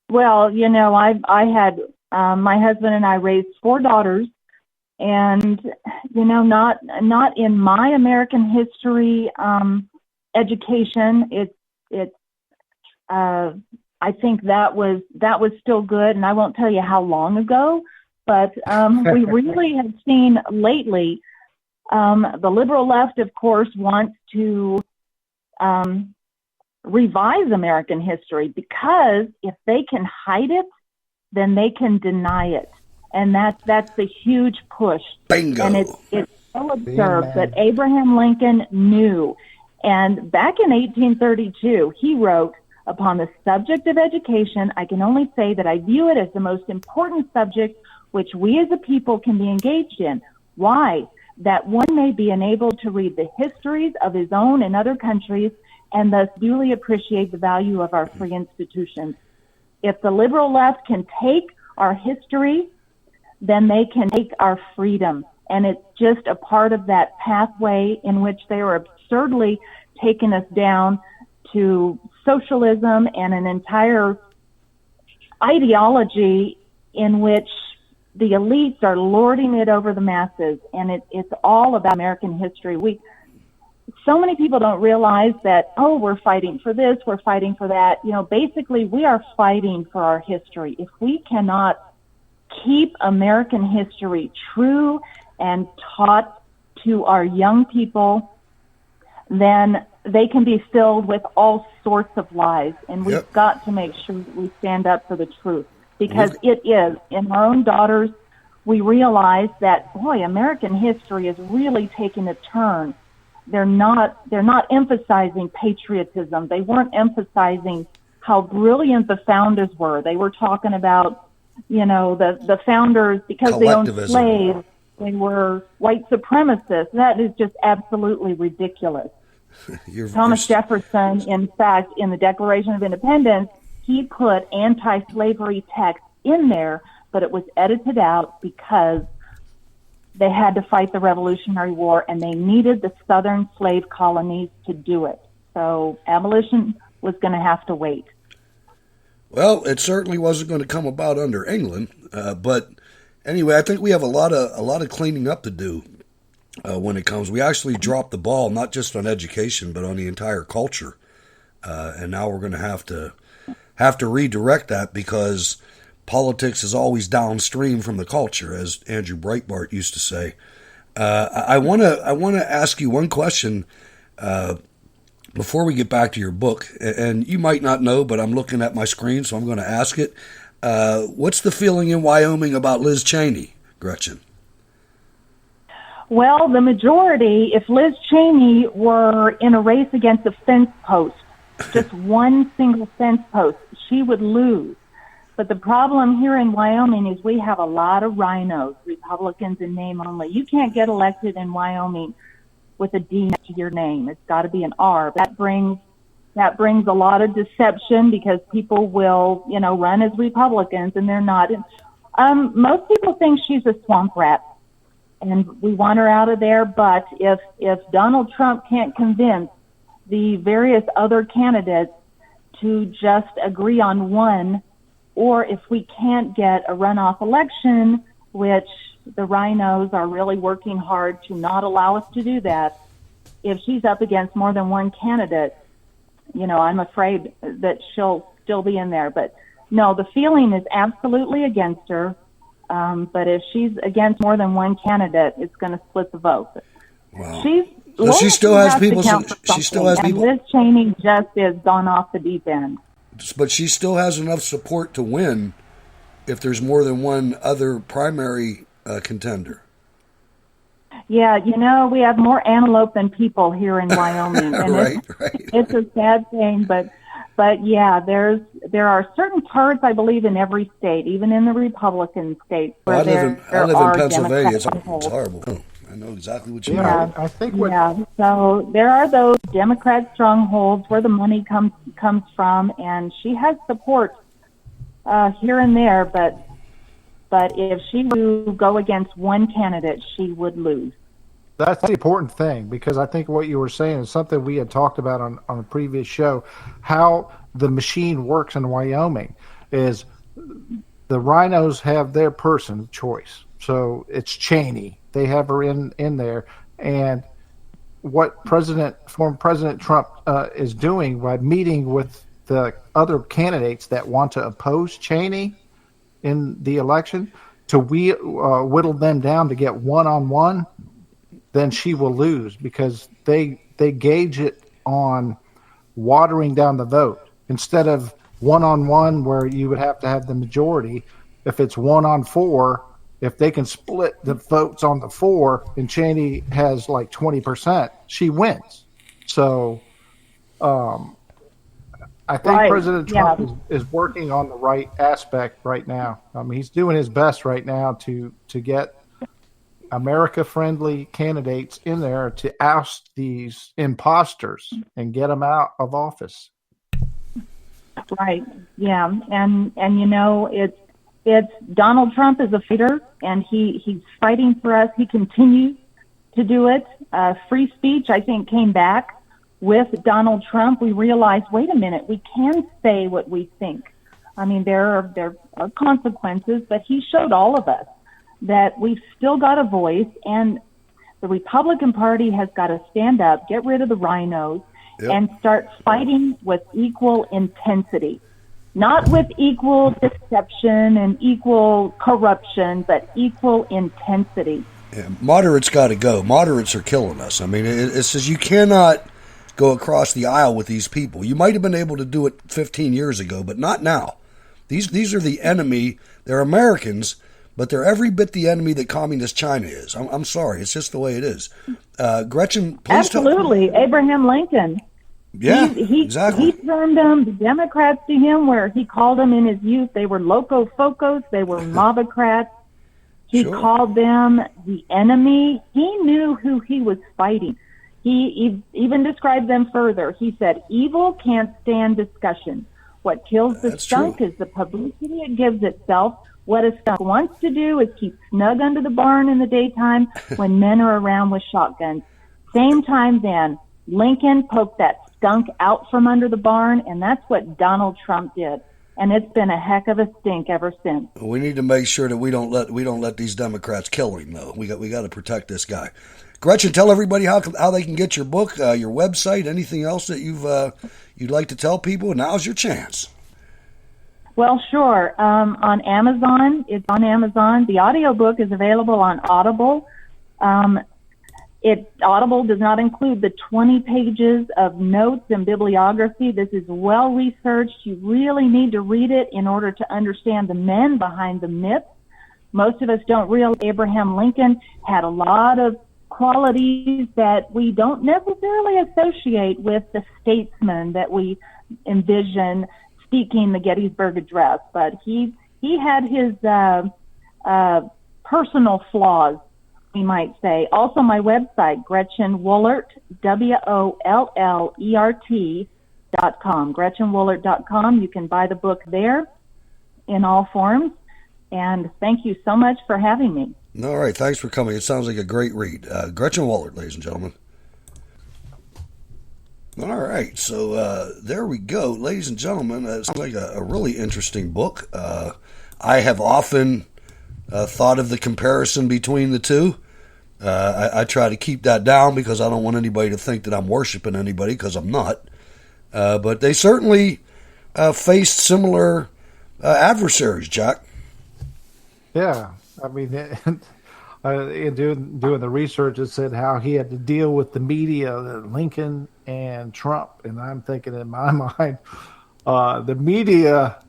Well, I had my husband and I raised 4 daughters, and not in my American history education. I think that was still good, and I won't tell you how long ago, but we really have seen lately the liberal left, of course, wants to revise American history, because if they can hide it, then they can deny it. And that's the huge push. Bingo. And it's so absurd that Abraham Lincoln knew. And back in 1832, he wrote, "Upon the subject of education, I can only say that I view it as the most important subject which we as a people can be engaged in. Why? That one may be enabled to read the histories of his own and other countries, and thus duly appreciate the value of our free institutions. If the liberal left can take our history, then they can take our freedom." And it's just a part of that pathway in which they are absurdly taking us down to socialism and an entire ideology in which the elites are lording it over the masses, and it's all about American history. So many people don't realize that, oh, we're fighting for this, we're fighting for that. Basically, we are fighting for our history. If we cannot keep American history true and taught to our young people, then they can be filled with all sorts of lies. And we've got to make sure that we stand up for the truth, because it is. In our own daughters, we realize that, boy, American history is really taking a turn. They're not emphasizing patriotism. They weren't emphasizing how brilliant the founders were. They were talking about, the founders, because they owned slaves, they were white supremacists. That is just absolutely ridiculous. Thomas Jefferson, in fact, in the Declaration of Independence, he put anti-slavery text in there, but it was edited out because they had to fight the Revolutionary War, and they needed the southern slave colonies to do it. So abolition was going to have to wait. Well, it certainly wasn't going to come about under England, but anyway, I think we have a lot of cleaning up to do when it comes. We actually dropped the ball, not just on education, but on the entire culture, and now we're going to have to redirect that, because politics is always downstream from the culture, as Andrew Breitbart used to say. I want to ask you one question before we get back to your book, and you might not know, but I'm looking at my screen, so I'm going to ask it. What's the feeling in Wyoming about Liz Cheney, Gretchen? Well, the majority, if Liz Cheney were in a race against a fence post, just one single fence post, she would lose. But the problem here in Wyoming is we have a lot of rhinos, Republicans in name only. You can't get elected in Wyoming with a D next to your name. It's got to be an R. That brings a lot of deception, because people will, run as Republicans, and they're not. Most people think she's a swamp rat, and we want her out of there. But if Donald Trump can't convince the various other candidates to just agree on one, or if we can't get a runoff election, which the rhinos are really working hard to not allow us to do that, if she's up against more than one candidate, I'm afraid that she'll still be in there. But no, the feeling is absolutely against her. But if she's against more than one candidate, it's going to split the vote. Wow. She still has people. She still has people. Liz Cheney just has gone off the deep end. But she still has enough support to win if there's more than one other primary contender. Yeah, we have more antelope than people here in Wyoming, and right. It's a sad thing, but yeah, there are certain parts, I believe, in every state, even in the Republican states, where I live in Pennsylvania. It's horrible. I know exactly what you mean. I think so there are those Democrat strongholds where the money comes from, and she has support here and there, but if she were to go against one candidate, she would lose. That's the important thing, because I think what you were saying is something we had talked about on a previous show, how the machine works in Wyoming is the rhinos have their person of choice. So it's Cheney. They have her in there. And what former President Trump is doing by meeting with the other candidates that want to oppose Cheney in the election to whittle them down to get one-on-one, then she will lose, because they gauge it on watering down the vote. Instead of one-on-one where you would have to have the majority, if it's 1-on-4, if they can split the votes on the 4 and Cheney has like 20%, she wins. So I think President Trump is working on the right aspect right now. He's doing his best right now to get America-friendly candidates in there to oust these imposters and get them out of office. Right. Yeah. And it's Donald Trump is a fighter, and he's fighting for us. He continues to do it. Free speech, I think, came back with Donald Trump. We realized, wait a minute, we can say what we think. There are consequences, but he showed all of us that we've still got a voice, and the Republican Party has got to stand up, get rid of the rhinos, and start fighting with equal intensity. Not with equal deception and equal corruption, but equal intensity. Yeah, moderates got to go. Moderates are killing us. I mean, it says you cannot go across the aisle with these people. You might have been able to do it 15 years ago, but not now. These are the enemy. They're Americans, but they're every bit the enemy that communist China is. I'm sorry. It's just the way it is. Gretchen, please Absolutely. Abraham Lincoln. Yeah, He exactly. termed them, the Democrats to him, where he called them in his youth, they were loco-focos, they were mobocrats. He called them the enemy. He knew who he was fighting. He even described them further. He said, evil can't stand discussion. What kills the skunk is the publicity it gives itself. What a skunk wants to do is keep snug under the barn in the daytime when men are around with shotguns. Same time then, Lincoln poked that skunk out from under the barn, and that's what Donald Trump did. And it's been a heck of a stink ever since. We need to make sure that we don't let these Democrats kill him, though. We got to protect this guy. Gretchen, tell everybody how they can get your book, your website, anything else that you'd like to tell people. Now's your chance. Well, sure. On Amazon, it's on Amazon. The audiobook is available on Audible. Audible does not include the 20 pages of notes and bibliography. This is well researched. You really need to read it in order to understand the men behind the myths. Most of us don't realize Abraham Lincoln had a lot of qualities that we don't necessarily associate with the statesman that we envision speaking the Gettysburg Address. But he had his personal flaws, we might say. Also, my website, Gretchen Wollert, WOLLERT.com, GretchenWollert.com. You can buy the book there in all forms. And thank you so much for having me. All right, thanks for coming. It sounds like a great read. Gretchen Wollert, ladies and gentlemen. All right, so there we go. Ladies and gentlemen, it sounds like a really interesting book. I have often thought of the comparison between the two. I try to keep that down because I don't want anybody to think that I'm worshiping anybody, because I'm not. But they certainly faced similar adversaries, Jack. Yeah, I mean, in doing the research, it said how he had to deal with the media, Lincoln and Trump. And I'm thinking in my mind, the media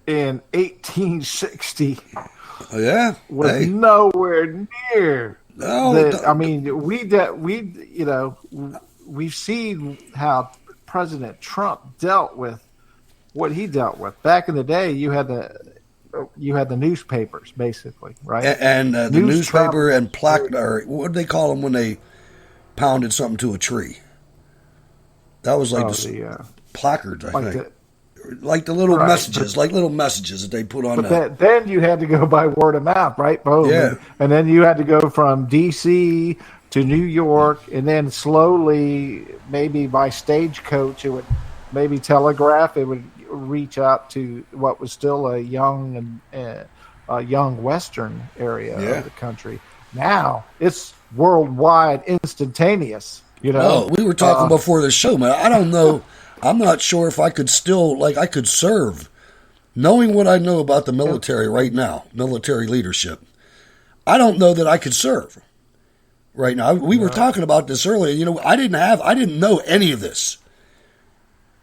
in 1860 was nowhere near. I mean, we've seen how President Trump dealt with what he dealt with. Back in the day, you had the newspapers, basically, right? And the newspaper and plaque, or what did they call them when they pounded something to a tree? That was like the placards, I think. Like the little messages, little messages that they put on. But then you had to go by word of mouth, right? Boom. Yeah. And then you had to go from D.C. to New York, and then slowly, maybe by stagecoach, it would maybe telegraph. It would reach out to what was still a young western area of the country. Now it's worldwide, instantaneous. Oh, we were talking before the show, man. I don't know. I'm not sure if I could still, I could serve. Knowing what I know about the military right now, military leadership, I don't know that I could serve right now. We were talking about this earlier. I didn't know any of this.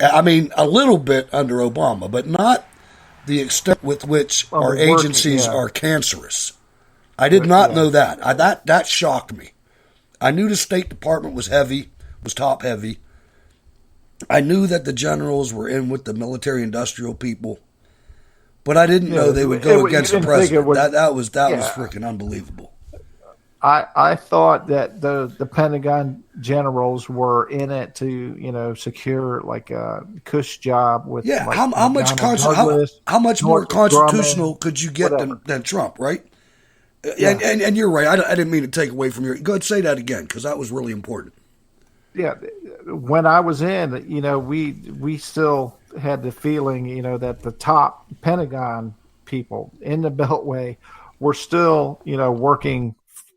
I mean, a little bit under Obama, but not the extent with which our agencies are cancerous. I did not know that. That shocked me. I knew the State Department was top heavy. I knew that the generals were in with the military-industrial people, but I didn't know they would go against the president. That was freaking unbelievable. I thought that the Pentagon generals were in it to secure like a cush job with how much more constitutional could you get than Trump, right? Yeah. And you're right. I didn't mean to take away from your. Go ahead, say that again, because that was really important. Yeah, when I was in, we still had the feeling, that the top Pentagon people in the Beltway were still, working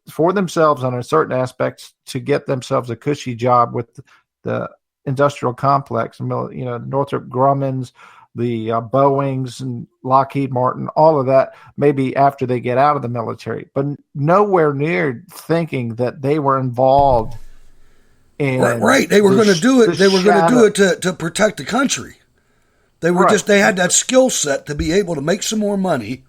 for themselves on a certain aspects to get themselves a cushy job with the industrial complex, Northrop Grumman's, the Boeings and Lockheed Martin, all of that, maybe after they get out of the military, but nowhere near thinking that they were involved in right. They were going to do it. They were going to do it to protect the country. They were they had that skill set to be able to make some more money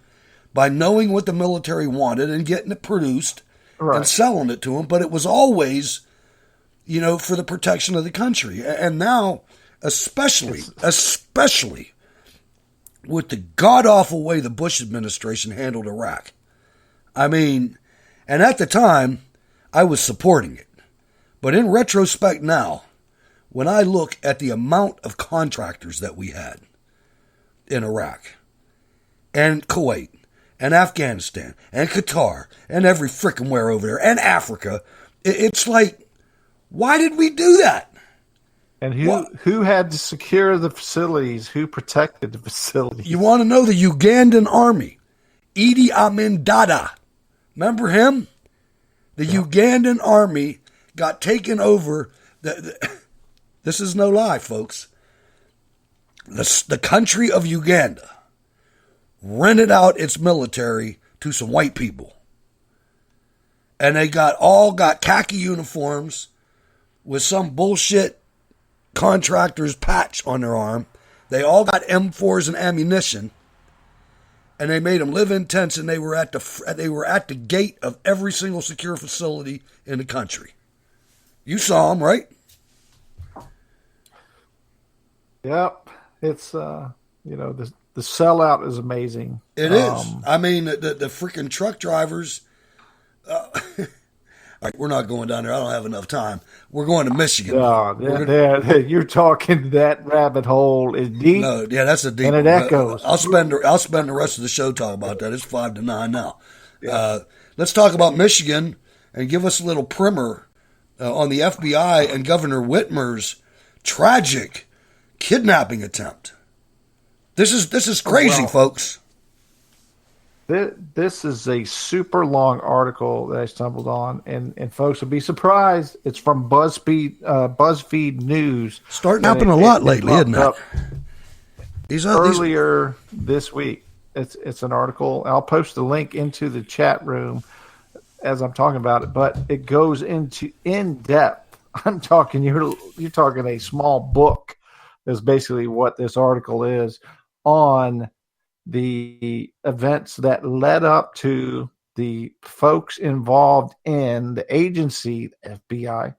by knowing what the military wanted and getting it produced and selling it to them. But it was always, for the protection of the country. And now, especially with the god-awful way the Bush administration handled Iraq. I mean, and at the time, I was supporting it. But in retrospect now, when I look at the amount of contractors that we had in Iraq and Kuwait and Afghanistan and Qatar and every frickin' where over there and Africa, it's like, why did we do that? And who had to secure the facilities? Who protected the facilities? You want to know the Ugandan army? Idi Amin Dada. Remember him? The Ugandan army got taken over. This is no lie, folks. The country of Uganda rented out its military to some white people. And they all got khaki uniforms with some bullshit contractor's patch on their arm. They all got M4s and ammunition, and they made them live in tents. And they were at the gate of every single secure facility in the country. You saw them, right? Yep, it's the sellout is amazing. It is. I mean, the freaking truck drivers. We're not going down there. I don't have enough time. We're going to Michigan. You're talking that rabbit hole is deep. No, yeah, that's a deep. And it echoes. I'll spend the rest of the show talking about that. It's 5 to 9 now. Yeah. Let's talk about Michigan and give us a little primer on the FBI and Governor Whitmer's tragic kidnapping attempt. This is crazy, folks. This is a super long article that I stumbled on, and folks will be surprised. It's from BuzzFeed News. Starting happening a lot lately, isn't it? Earlier this week, it's an article. I'll post the link into the chat room as I'm talking about it, but it goes into in depth. I'm talking you're talking a small book is basically what this article is on the events that led up to the folks involved in the agency, FBI,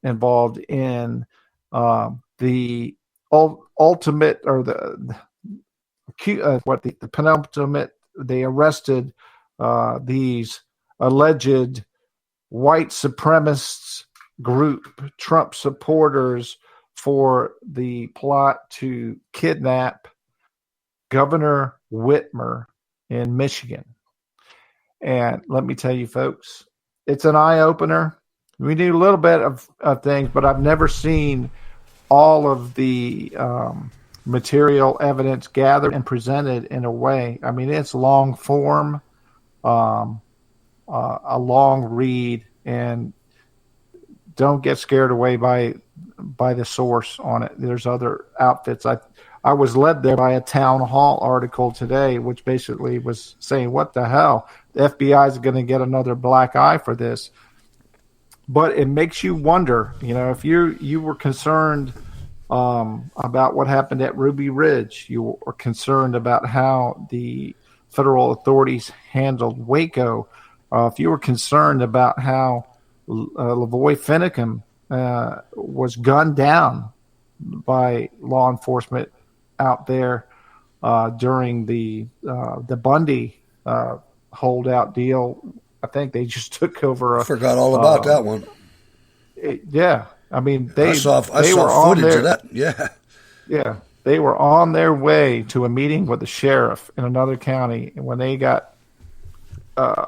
involved in the ultimate or the penultimate. They arrested these alleged white supremacists group, Trump supporters, for the plot to kidnap Governor Whitmer in Michigan. And let me tell you, folks, it's an eye-opener. We knew a little bit of things, but I've never seen all of the material evidence gathered and presented in a way. I mean, it's long form, a long read, and don't get scared away by the source on it. There's other outfits. I was led there by a town hall article today, which basically was saying, what the hell? The FBI is going to get another black eye for this. But it makes you wonder, if you were concerned about what happened at Ruby Ridge, you were concerned about how the federal authorities handled Waco, if you were concerned about how Lavoy Finicum was gunned down by law enforcement out there during the Bundy holdout deal. I think they just took over. I forgot all about that one. I mean, I saw footage of that. Yeah, they were on their way to a meeting with the sheriff in another county, and when they got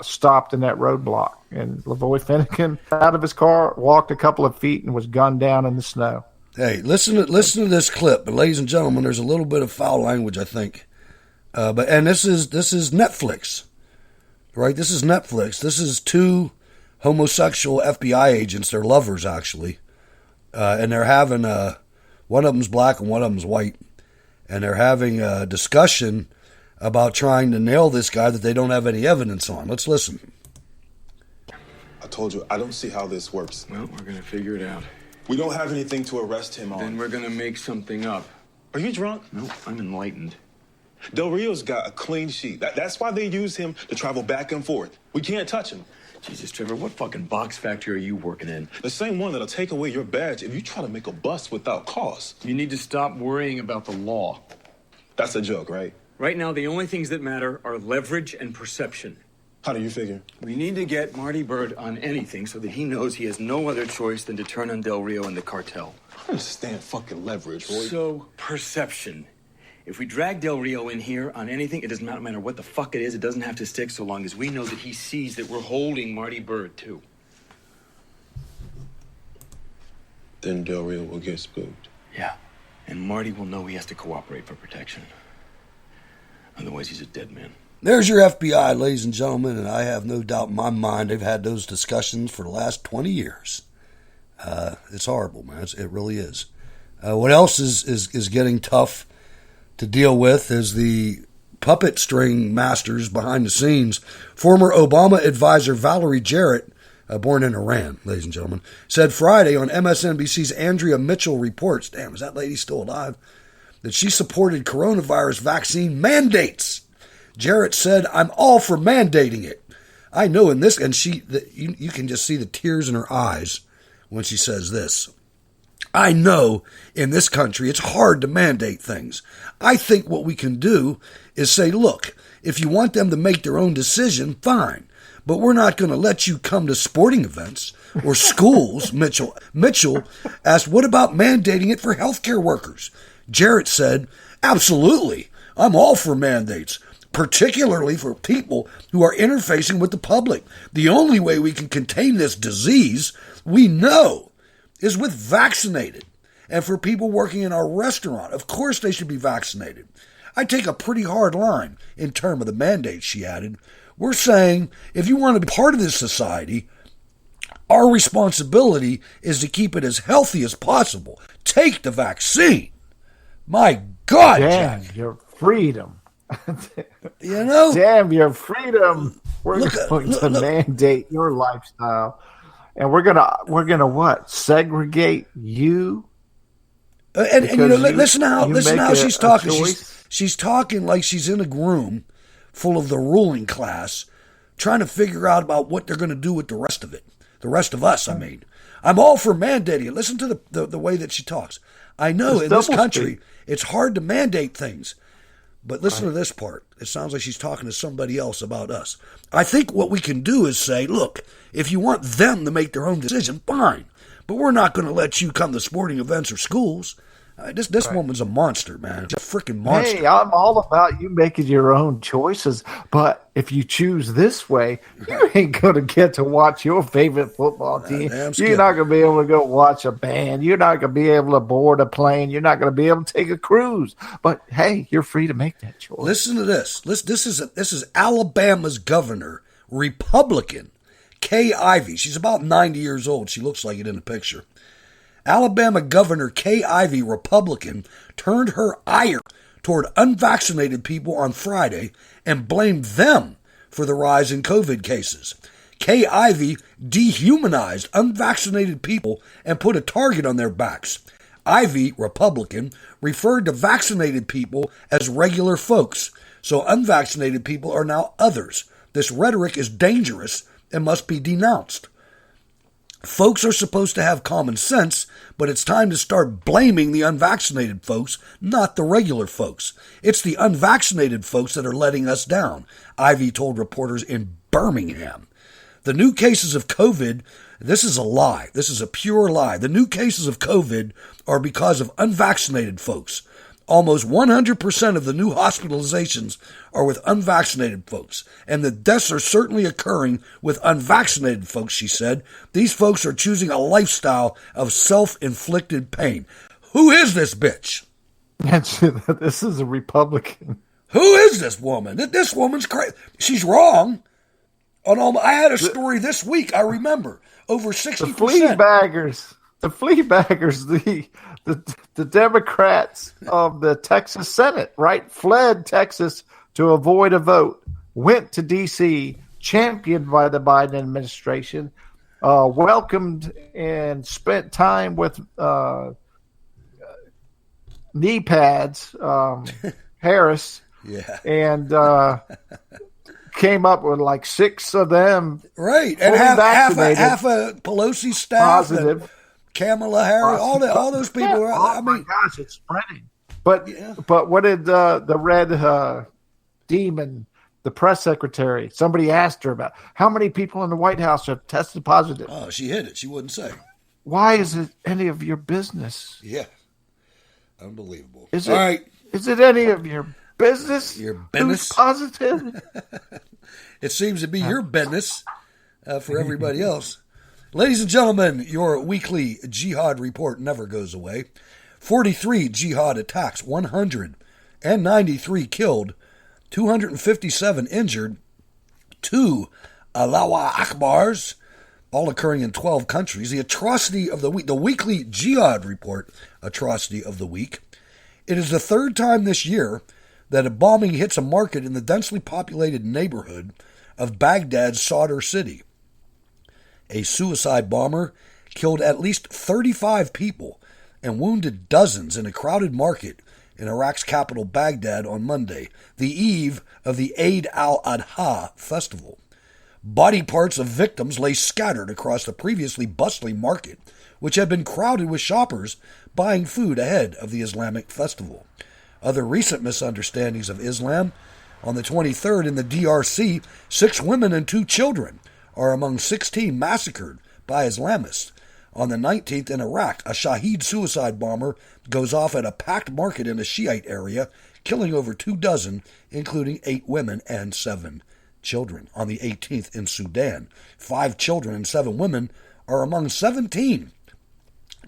stopped in that roadblock, and Lavoy Finicum out of his car, walked a couple of feet, and was gunned down in the snow. Hey, listen to this clip, but ladies and gentlemen, there's a little bit of foul language, I think. But this is Netflix. right? This is Netflix. This is two homosexual FBI agents. They're lovers, actually. And they're having one of them's black and one of them's white. And they're having a discussion about trying to nail this guy that they don't have any evidence on. Let's listen. I told you, I don't see how this works. Well, we're going to figure it out. We don't have anything to arrest him on. Then we're going to make something up. Are you drunk? No, I'm enlightened. Del Rio's got a clean sheet. That's why they use him to travel back and forth. We can't touch him. Jesus, Trevor, what fucking box factory are you working in? The same one that'll take away your badge if you try to make a bust without cause. You need to stop worrying about the law. That's a joke, right? Right now, the only things that matter are leverage and perception. How do you figure? We need to get Marty Bird on anything so that he knows he has no other choice than to turn on Del Rio and the cartel. I understand fucking leverage, Roy. So, perception. If we drag Del Rio in here on anything, it does not matter what the fuck it is. It doesn't have to stick so long as we know that he sees that we're holding Marty Bird, too. Then Del Rio will get spooked. Yeah. And Marty will know he has to cooperate for protection. Otherwise, he's a dead man. There's your FBI, ladies and gentlemen, and I have no doubt in my mind they've had those discussions for the last 20 years. It's horrible, man. It really is. What else is getting tough to deal with is the puppet string masters behind the scenes. Former Obama advisor Valerie Jarrett, born in Iran, ladies and gentlemen, said Friday on MSNBC's Andrea Mitchell reports, damn, is that lady still alive? That she supported coronavirus vaccine mandates. Jarrett said, I'm all for mandating it. I know in this, and you can just see the tears in her eyes when she says this. I know in this country it's hard to mandate things. I think what we can do is say, look, if you want them to make their own decision, fine. But we're not going to let you come to sporting events or schools. Mitchell asked, what about mandating it for healthcare workers? Jarrett said, absolutely. I'm all for mandates, particularly for people who are interfacing with the public. The only way we can contain this disease, we know, is with vaccinated. And for people working in our restaurant, of course they should be vaccinated. I take a pretty hard line in terms of the mandate, she added. We're saying if you want to be part of this society, our responsibility is to keep it as healthy as possible. Take the vaccine. My God, Damn, Jack. your freedom. You know? Damn your freedom. We're going to mandate your lifestyle. And we're gonna what? Segregate you? And you know, listen how she's talking. Choice? She's talking like she's in a room full of the ruling class, trying to figure out about what they're going to do with the rest of it. The rest of us, I mean. I'm all for mandating it. Listen to the way that she talks. I know in this country it's hard to mandate things. But listen to this part. It sounds like she's talking to somebody else about us. I think what we can do is say, look, if you want them to make their own decision, fine. But we're not going to let you come to sporting events or schools. This woman's a monster, man. It's a freaking monster. Hey, I'm all about you making your own choices. But if you choose this way, you ain't going to get to watch your favorite football team. You're not going to be able to go watch a band. You're not going to be able to board a plane. You're not going to be able to take a cruise. But, hey, you're free to make that choice. Listen to this. This is Alabama's governor, Republican, Kay Ivey. She's about 90 years old. She looks like it in the picture. Alabama Governor Kay Ivey, Republican, turned her ire toward unvaccinated people on Friday and blamed them for the rise in COVID cases. Kay Ivey dehumanized unvaccinated people and put a target on their backs. Ivey, Republican, referred to vaccinated people as regular folks, so unvaccinated people are now others. This rhetoric is dangerous and must be denounced. Folks are supposed to have common sense, but it's time to start blaming the unvaccinated folks, not the regular folks. It's the unvaccinated folks that are letting us down, Ivey told reporters in Birmingham. The new cases of COVID, this is a lie. This is a pure lie. The new cases of COVID are because of unvaccinated folks. Almost 100% of the new hospitalizations are with unvaccinated folks, and the deaths are certainly occurring with unvaccinated folks, she said. These folks are choosing a lifestyle of self-inflicted pain. Who is this bitch? This is a Republican. Who is this woman? This woman's crazy. She's wrong, I had a story this week. I remember over 60%. The flea baggers, the Democrats of the Texas Senate, right, fled Texas to avoid a vote, went to D.C., championed by the Biden administration, welcomed and spent time with knee pads, Harris, and came up with like 6 of them. Right, and half a Pelosi staff, positive. Kamala Harris, all those people. Yeah. Oh my gosh, it's spreading. But what did the red demon, the press secretary, somebody asked her about how many people in the White House have tested positive? Oh, she hid it. She wouldn't say. Why is it any of your business? Yeah. Unbelievable. Is it any of your business? Your business? Who's positive? It seems to be your business for everybody else. Ladies and gentlemen, your weekly jihad report never goes away. 43 jihad attacks, 193 killed, 257 injured, 2 Allahu Akbars, all occurring in 12 countries. The atrocity of the week, the weekly jihad report, atrocity of the week. It is the third time this year that a bombing hits a market in the densely populated neighborhood of Baghdad's Sadr city. A suicide bomber killed at least 35 people and wounded dozens in a crowded market in Iraq's capital Baghdad on Monday, the eve of the Eid al-Adha festival. Body parts of victims lay scattered across the previously bustling market, which had been crowded with shoppers buying food ahead of the Islamic festival. Other recent misunderstandings of Islam: on the 23rd in the DRC, 6 women and 2 children are among 16 massacred by Islamists. On the 19th in Iraq, a Shaheed suicide bomber goes off at a packed market in a Shiite area, killing over 2 dozen, including 8 women and 7 children. On the 18th in Sudan, 5 children and 7 women are among 17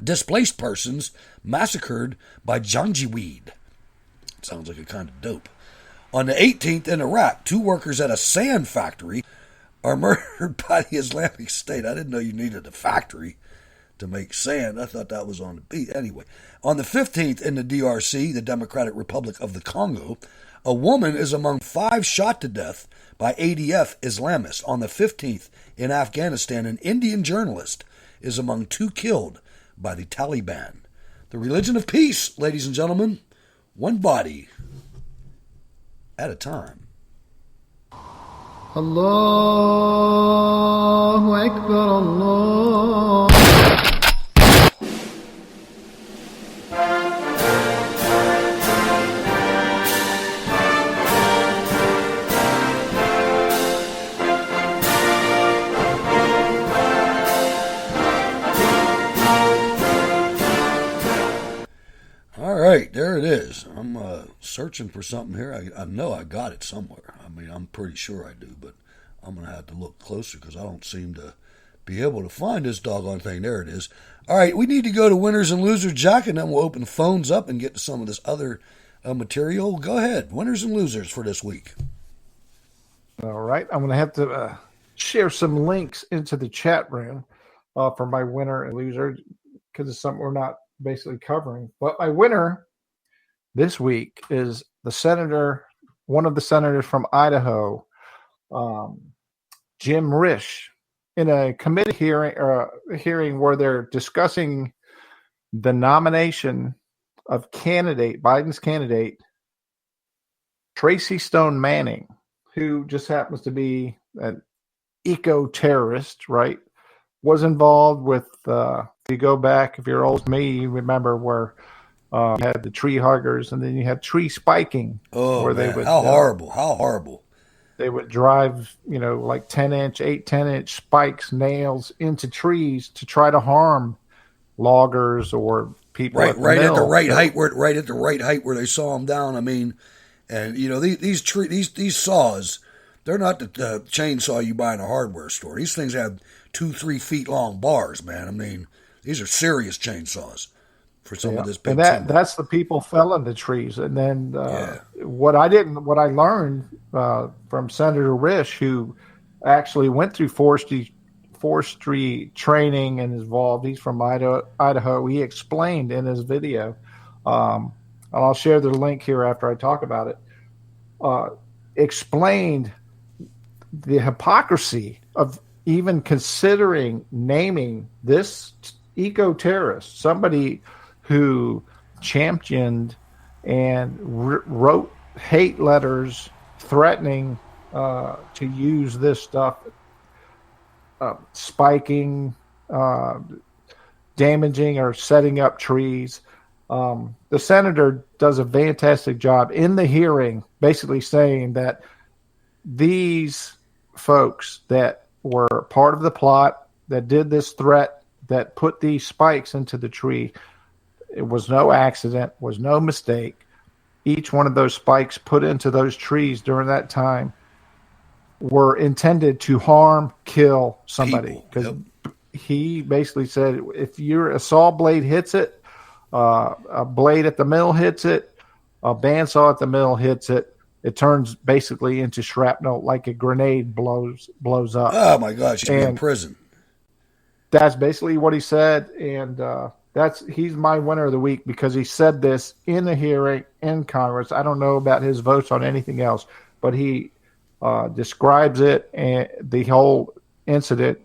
displaced persons massacred by Janjaweed. Sounds like a kind of dope. On the 18th in Iraq, 2 workers at a sand factory are murdered by the Islamic State. I didn't know you needed a factory to make sand. I thought that was on the beach. Anyway, on the 15th in the DRC, the Democratic Republic of the Congo, a woman is among 5 shot to death by ADF Islamists. On the 15th in Afghanistan, an Indian journalist is among 2 killed by the Taliban. The religion of peace, ladies and gentlemen, one body at a time. Allahu Akbar, Allah. All right, there it is. I'm searching for something here. I know I got it somewhere. I mean, I'm pretty sure I do, but I'm going to have to look closer because I don't seem to be able to find this doggone thing. There it is. All right, we need to go to Winners and Losers, Jack, and then we'll open the phones up and get to some of this other material. Go ahead. Winners and Losers for this week. All right. I'm going to have to share some links into the chat room for my winner and loser because it's something we're not basically covering. But my winner this week is one of the senators from Idaho, Jim Risch, in a committee hearing where they're discussing the nomination of Biden's candidate, Tracy Stone Manning, who just happens to be an eco-terrorist, right? Was involved with, if you go back, if you're old as me, you remember where you had the tree huggers and then you had tree spiking. Oh, where man. They would, how horrible. They would drive, like 10-inch spikes, nails into trees to try to harm loggers or people. Right at the right height where they saw them down. I mean, and these saws, they're not the chainsaw you buy in a hardware store. These things have 2-3 feet long bars, man. I mean, these are serious chainsaws for some of this big timber. That's the people felling the trees. And then what I learned from Senator Risch, who actually went through forestry training and is involved. He's from Idaho. He explained in his video, and I'll share the link here after I talk about it, explained the hypocrisy of even considering naming this eco-terrorist, somebody who championed and wrote hate letters threatening to use this stuff, spiking, damaging, or setting up trees. The senator does a fantastic job in the hearing, basically saying that these folks that were part of the plot, that did this threat, that put these spikes into the tree, it was no accident, was no mistake. Each one of those spikes put into those trees during that time were intended to harm, kill somebody. Because he basically said, if a saw blade hits it, a blade at the mill hits it, a bandsaw at the mill hits it, it turns basically into shrapnel, like a grenade blows up. Oh my gosh, he's in prison. That's basically what he said, and he's my winner of the week because he said this in a hearing in Congress. I don't know about his votes on anything else, but he describes it and the whole incident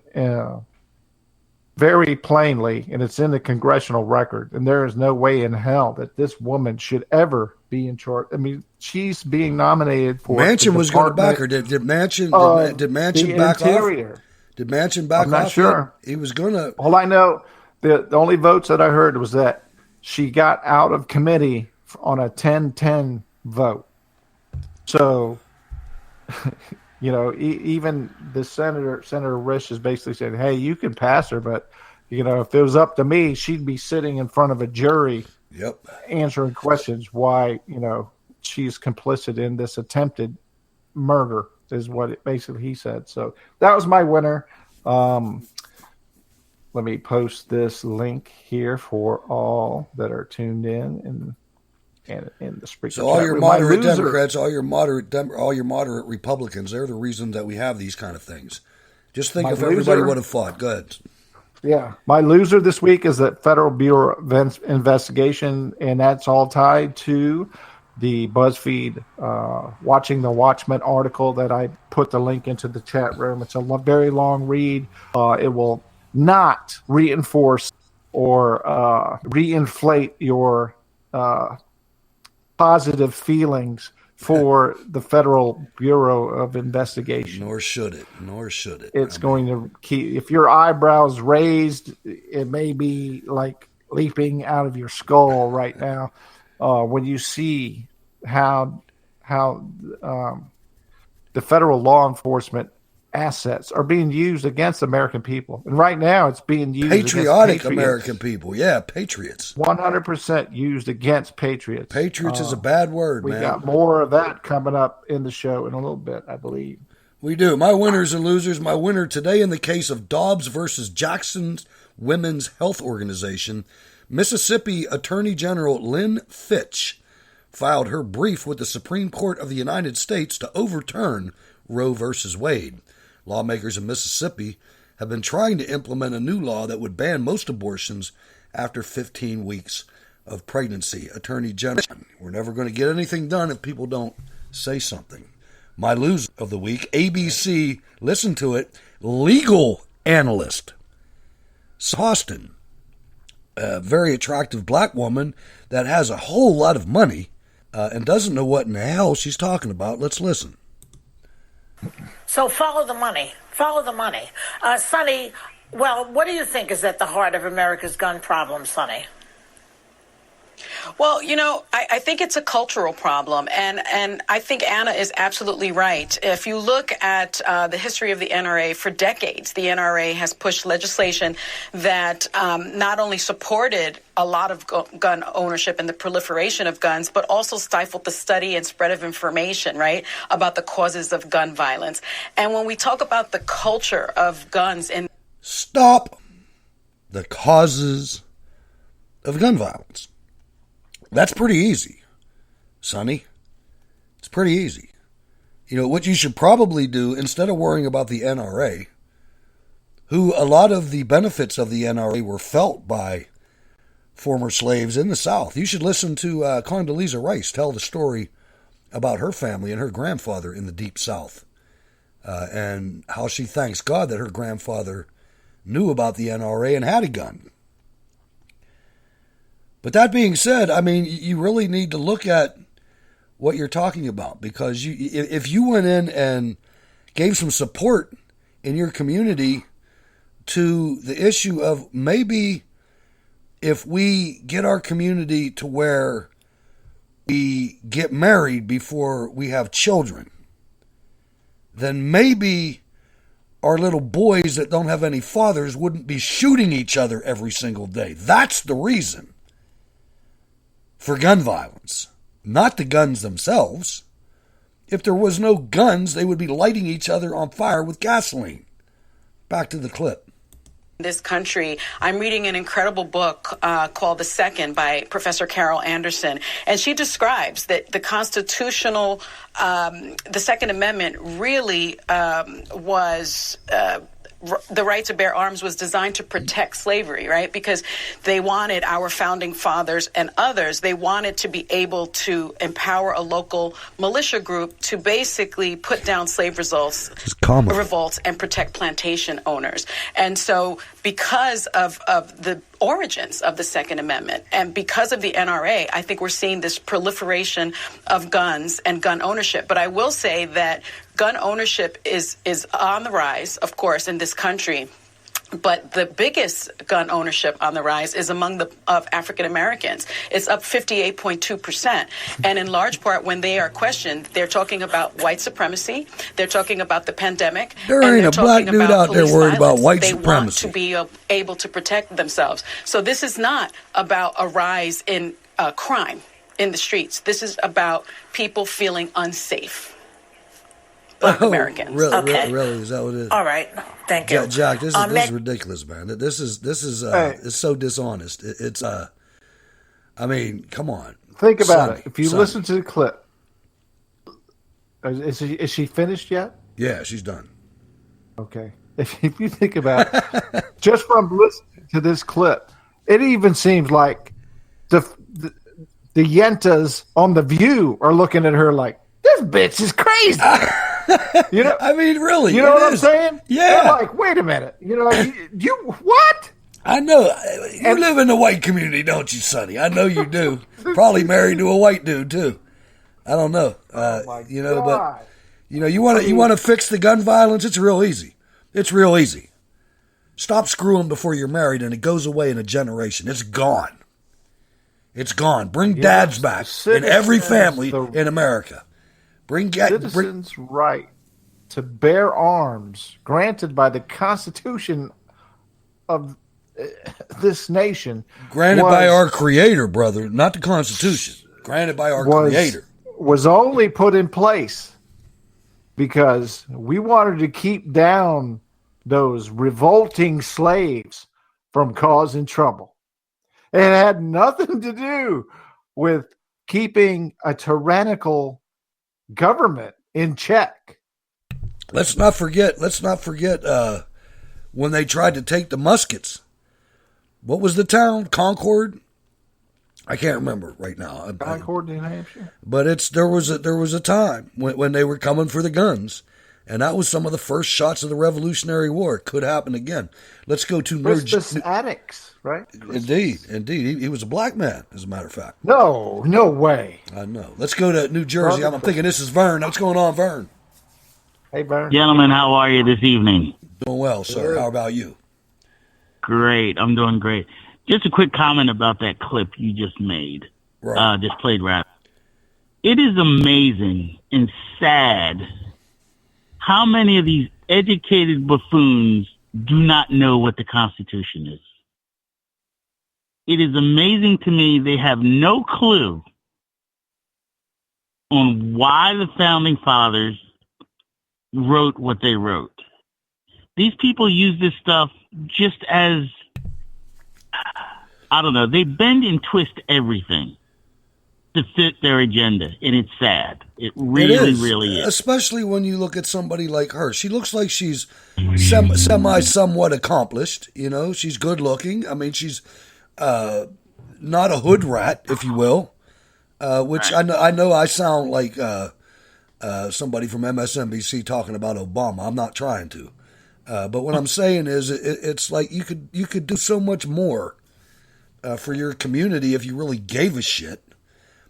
very plainly, and it's in the congressional record. And there is no way in hell that this woman should ever be in charge. I mean, she's being nominated for. Manchin was going to back her. Did Manchin back Interior. off? Did Manchin back off? I'm not sure. He was going to. All I know, the only votes that I heard was that she got out of committee on a 10-10 vote. So, even the Senator Risch is basically saying, hey, you can pass her, but, if it was up to me, she'd be sitting in front of a jury answering questions why, she's complicit in this attempted murder is what basically he said. So that was my winner. Let me post this link here for all that are tuned in and in the Spreaker. So all your moderate Democrats, all your moderate Republicans, they're the reason that we have these kind of things. Just think if everybody would have fought. Go ahead. Yeah. My loser this week is the Federal Bureau of Investigation, and that's all tied to the BuzzFeed Watching the Watchmen article that I put the link into the chat room. It's a very long read. It will not reinforce or reinflate your positive feelings for the Federal Bureau of Investigation. Nor should it. It's going to keep, if your eyebrows raised, it may be like leaping out of your skull right now when you see how the federal law enforcement assets are being used against American people. And right now it's being used patriotic against American people. Yeah, patriots. 100% used against patriots. Patriots is a bad word, man. We got more of that coming up in the show in a little bit, I believe. We do. My winners and losers. My winner today in the case of Dobbs versus Jackson's Women's Health Organization, Mississippi Attorney General Lynn Fitch filed her brief with the Supreme Court of the United States to overturn Roe versus Wade. Lawmakers in Mississippi have been trying to implement a new law that would ban most abortions after 15 weeks of pregnancy. Attorney General, we're never going to get anything done if people don't say something. My loser of the week, ABC, listen to it, legal analyst, Austin, a very attractive black woman that has a whole lot of money and doesn't know what in the hell she's talking about. Let's listen. So follow the money. Follow the money. Sonny, well, what do you think is at the heart of America's gun problem, Sonny? Well, I think it's a cultural problem, and I think Anna is absolutely right. If you look at the history of the NRA, for decades, the NRA has pushed legislation that not only supported a lot of gun ownership and the proliferation of guns, but also stifled the study and spread of information, right, about the causes of gun violence. And when we talk about the culture of guns and stop the causes of gun violence. That's pretty easy, Sonny. It's pretty easy. You know, what you should probably do, instead of worrying about the NRA, who a lot of the benefits of the NRA were felt by former slaves in the South. You should listen to Condoleezza Rice tell the story about her family and her grandfather in the Deep South, and how she thanks God that her grandfather knew about the NRA and had a gun. But that being said, I mean, you really need to look at what you're talking about, because if you went in and gave some support in your community to the issue of maybe if we get our community to where we get married before we have children, then maybe our little boys that don't have any fathers wouldn't be shooting each other every single day. That's the reason for gun violence, not the guns themselves. If there was no guns, they would be lighting each other on fire with gasoline. Back to the clip. This country, I'm reading an incredible book called The Second by Professor Carol Anderson, and she describes that the Second Amendment really was the right to bear arms was designed to protect slavery, right? Because they wanted, our founding fathers and others, they wanted to be able to empower a local militia group to basically put down slave revolts and protect plantation owners. And so because of the origins of the Second Amendment and because of the NRA, I think we're seeing this proliferation of guns and gun ownership. But I will say that gun ownership is on the rise, of course, in this country. But the biggest gun ownership on the rise is among of African Americans. It's up 58.2%. And in large part, when they are questioned, they're talking about white supremacy. They're talking about the pandemic. There ain't a black dude out there worried about white supremacy. They want to be able to protect themselves. So this is not about a rise in crime in the streets. This is about people feeling unsafe. Black Americans. Really? Is that what it is? All right. Thank you. Jack, this is ridiculous, man. This is it's so dishonest. It's I mean, come on. Think about it. If you listen to the clip, is she finished yet? Yeah, she's done. Okay. If you think about it, just from listening to this clip, it even seems like the yentas on The View are looking at her like, this bitch is crazy. You know, I mean, really, you know what I'm saying? Yeah. They're like, wait a minute. You know, you what? I know. You live in the white community, don't you, Sonny? I know you do. Probably married to a white dude too. I don't know. You know, but you want to fix the gun violence? It's real easy. It's real easy. Stop screwing before you're married, and it goes away in a generation. It's gone. It's gone. Bring dads back in every family in America. Citizens' right to bear arms, granted by the Constitution of this nation. Granted by our Creator, brother, not the Constitution. Granted by our Creator. Was only put in place because we wanted to keep down those revolting slaves from causing trouble. It had nothing to do with keeping a tyrannical government in check. Let's not forget when they tried to take the muskets. What was the town? Concord? I can't remember right now. Concord, New Hampshire. But there was a time when they were coming for the guns, and that was some of the first shots of the Revolutionary War. It could happen again. Let's go to Christmas Addicts, right? Indeed. He was a black man, as a matter of fact. No way. I know. Let's go to New Jersey. I'm thinking this is Vern. What's going on, Vern? Hey, Vern. Gentlemen, how are you this evening? Doing well, sir. Good. How about you? Great. I'm doing great. Just a quick comment about that clip you just made. Right. Just played rap. It is amazing and sad how many of these educated buffoons do not know what the Constitution is. It is amazing to me they have no clue on why the Founding Fathers wrote what they wrote. These people use this stuff just as, I don't know, they bend and twist everything. to fit their agenda, and it's sad. It really, really is. Especially when you look at somebody like her. She looks like she's somewhat accomplished. You know, she's good looking. I mean, she's not a hood rat, if you will, which I know I sound like somebody from MSNBC talking about Obama. I'm not trying to. But what I'm saying is it's like you could do so much more for your community if you really gave a shit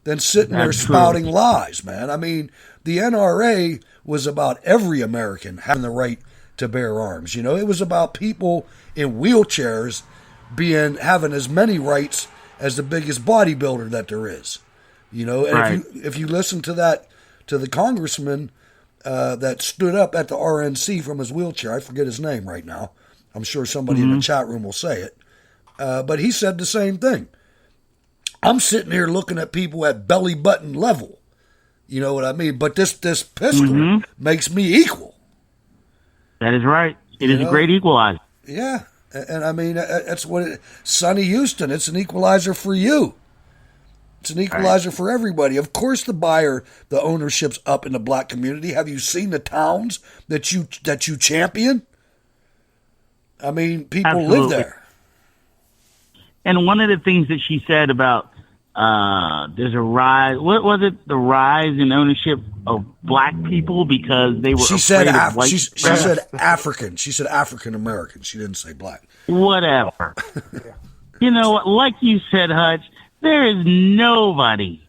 than sitting there spouting lies, man. I mean, the NRA was about every American having the right to bear arms. You know, it was about people in wheelchairs having as many rights as the biggest bodybuilder that there is. You know, and if you listen to the congressman that stood up at the RNC from his wheelchair, I forget his name right now. I'm sure somebody in the chat room will say it. But he said the same thing. I'm sitting here looking at people at belly button level. You know what I mean? But this pistol makes me equal. That is right. It is a great equalizer. Yeah. And I mean, that's what Sonny Houston, it's an equalizer for you. It's an equalizer for everybody. Of course, the ownership's up in the black community. Have you seen the towns that you champion? I mean, people live there. And one of the things that she said about there's a rise. What was it? The rise in ownership of black people because they were. She said white. She said African. She said African American. She didn't say black. Whatever. You know, like you said, Hutch. There is nobody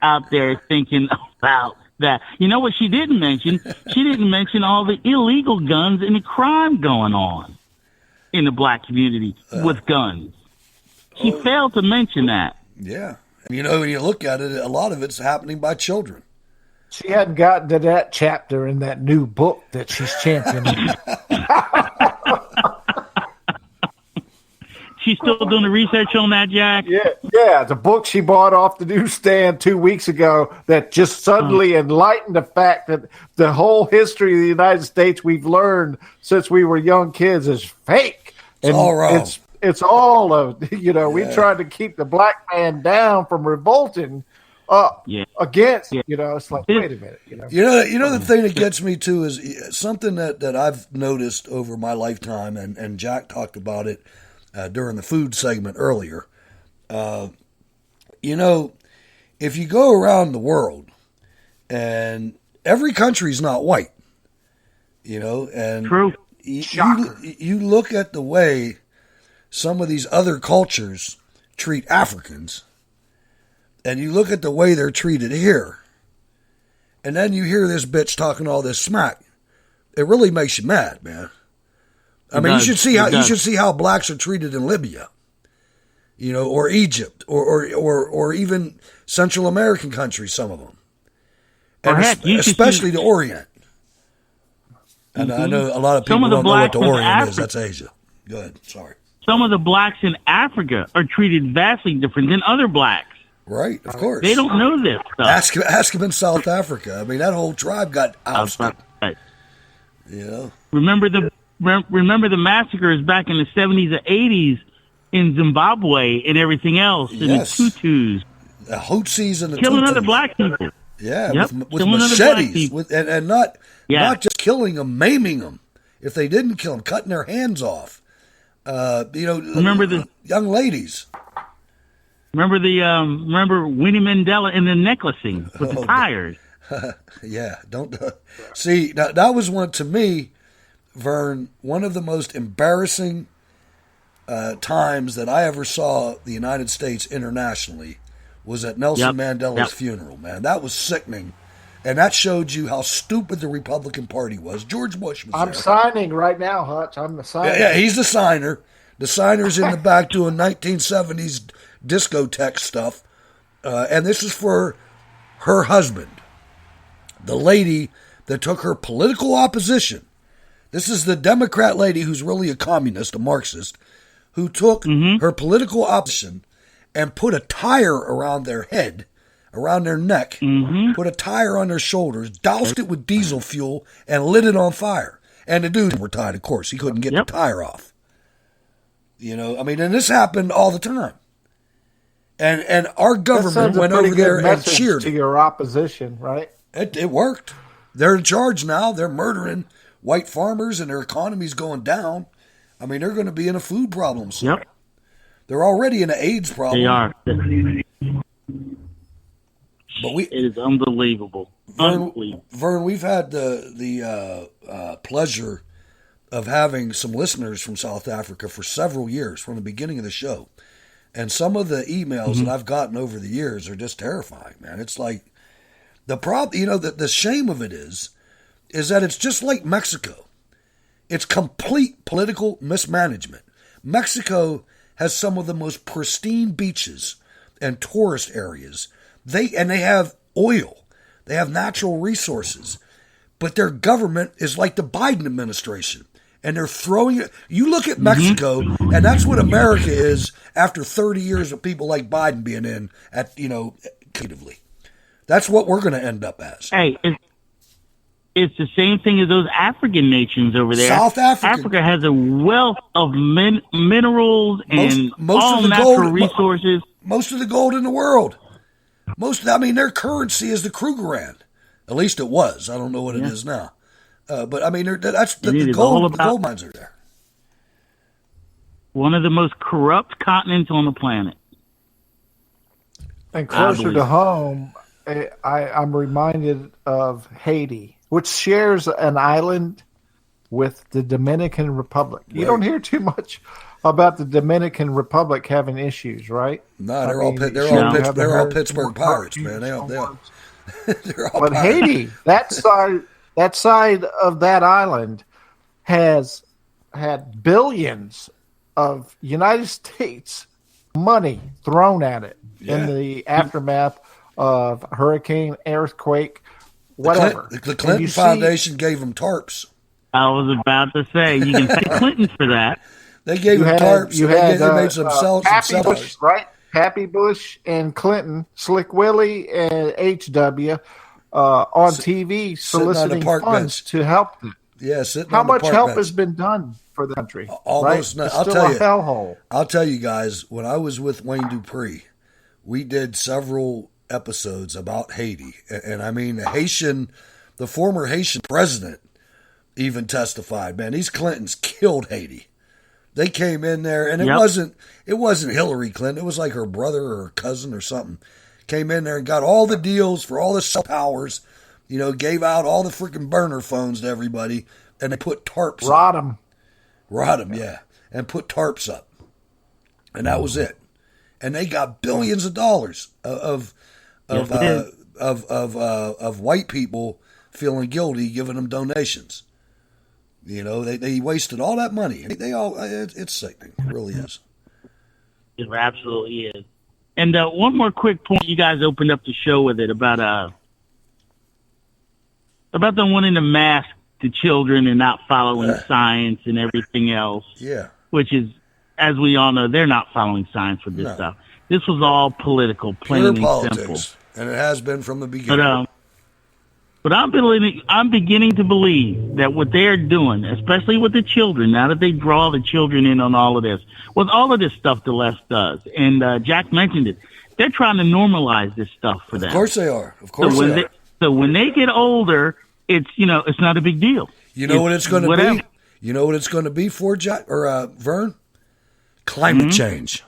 out there thinking about that. You know what she didn't mention? She didn't mention all the illegal guns and the crime going on in the black community with guns. She failed to mention that. Yeah. You know, when you look at it, a lot of it's happening by children. She hadn't gotten to that chapter in that new book that she's championing. She's still doing the research on that, Jack? Yeah. The book she bought off the newsstand 2 weeks ago that just suddenly enlightened the fact that the whole history of the United States we've learned since we were young kids is fake. It's all wrong. It's all of, we tried to keep the black man down from revolting against, it's like, wait a minute. You know, the thing that gets me too is something that I've noticed over my lifetime, and Jack talked about it during the food segment earlier. You know, if you go around the world, and every country's not white, and true. You look at the way some of these other cultures treat Africans, and you look at the way they're treated here, and then you hear this bitch talking all this smack. It really makes you mad, man. I mean, you should see how blacks are treated in Libya, or Egypt, or even Central American countries, some of them, and especially the Orient. And I know a lot of people don't know what the Orient is. That's Asia. Go ahead. Sorry. Some of the blacks in Africa are treated vastly different than other blacks. Right, of course. They don't know this stuff. Ask them in South Africa. I mean, that whole tribe got ousted. Right. Remember the massacres back in the 70s and 80s in Zimbabwe and everything else, and the Tutus. The Hotsis and the killing Tutus. other black people. Yeah, with machetes, and not just killing them, maiming them. If they didn't kill them, cutting their hands off. Remember the young ladies. Remember Winnie Mandela in the necklacing with the tires. Yeah, don't see that was one to me, Vern. One of the most embarrassing times that I ever saw the United States internationally was at Nelson Mandela's funeral. Man, that was sickening. And that showed you how stupid the Republican Party was. George Bush was I'm signing right now, Hutch. I'm the signer. Yeah, he's the signer. The signer's in the back doing 1970s discotheque stuff. And this is for her husband, the lady that took her political opposition. This is the Democrat lady who's really a communist, a Marxist, who took her political opposition and put a tire around their head, around their neck, put a tire on their shoulders, doused it with diesel fuel, and lit it on fire. And the dude were tied, of course. He couldn't get the tire off. I mean, and this happened all the time. And our government went over there and cheered to your opposition, right? It worked. They're in charge now. They're murdering white farmers, and their economy's going down. I mean, they're going to be in a food problem soon. Yep. They're already in an AIDS problem. They are. But it is unbelievable. Vern, we've had the pleasure of having some listeners from South Africa for several years, from the beginning of the show. And some of the emails that I've gotten over the years are just terrifying, man. It's like the problem, the shame of it is that it's just like Mexico. It's complete political mismanagement. Mexico has some of the most pristine beaches and tourist areas. They have oil. They have natural resources. But their government is like the Biden administration. And they're throwing it. You look at Mexico, and that's what America is after 30 years of people like Biden being in creatively. That's what we're going to end up as. Hey, it's the same thing as those African nations over there. South Africa. Africa has a wealth of minerals and all natural resources. Most of the gold in the world. Their currency is the Krugerrand. At least it was. I don't know what it is now. But I mean, the gold mines are there. One of the most corrupt continents on the planet. And closer to home, I'm reminded of Haiti, which shares an island with the Dominican Republic. Right. You don't hear too much about the Dominican Republic having issues, right? No, they're all Pittsburgh Pirates, man. They're all but Pirates. Haiti, that side of that island has had billions of United States money thrown at it in the aftermath of hurricane, earthquake, whatever. The Clinton Foundation gave them tarps. I was about to say, you can thank Clinton for that. They gave them tarps. They made some Happy Bush, right? Happy Bush and Clinton, Slick Willie and HW on TV soliciting funds to help them. Yeah, sitting How on the much park help bench. has been done for the country? Almost right? I'll still tell a you. hellhole. I'll tell you guys, when I was with Wayne Dupree, we did several episodes about Haiti. And I mean, the former Haitian president even testified, man, these Clintons killed Haiti. They came in there, and it wasn't Hillary Clinton. It was like her brother or her cousin or something. Came in there and got all the deals for all the cell powers, gave out all the freaking burner phones to everybody, and they put tarps up. Rot them, yeah. And put tarps up. And that was it. And they got billions of dollars of white people feeling guilty, giving them donations. They wasted all that money. It's sickening. It really is. It absolutely is. And one more quick point. You guys opened up the show with it about them wanting to mask the children and not following science and everything else. Yeah. Which is, as we all know, they're not following science for this stuff. This was all political, plain and simple. And it has been from the beginning. But I'm beginning to believe that what they're doing, especially with the children, now that they draw the children in on all of this, with all of this stuff the left does, and Jack mentioned it, they're trying to normalize this stuff for them. Of course they are. So when they get older, it's not a big deal. You know what it's going to be? You know what it's going to be for Jack or Vern? Climate change.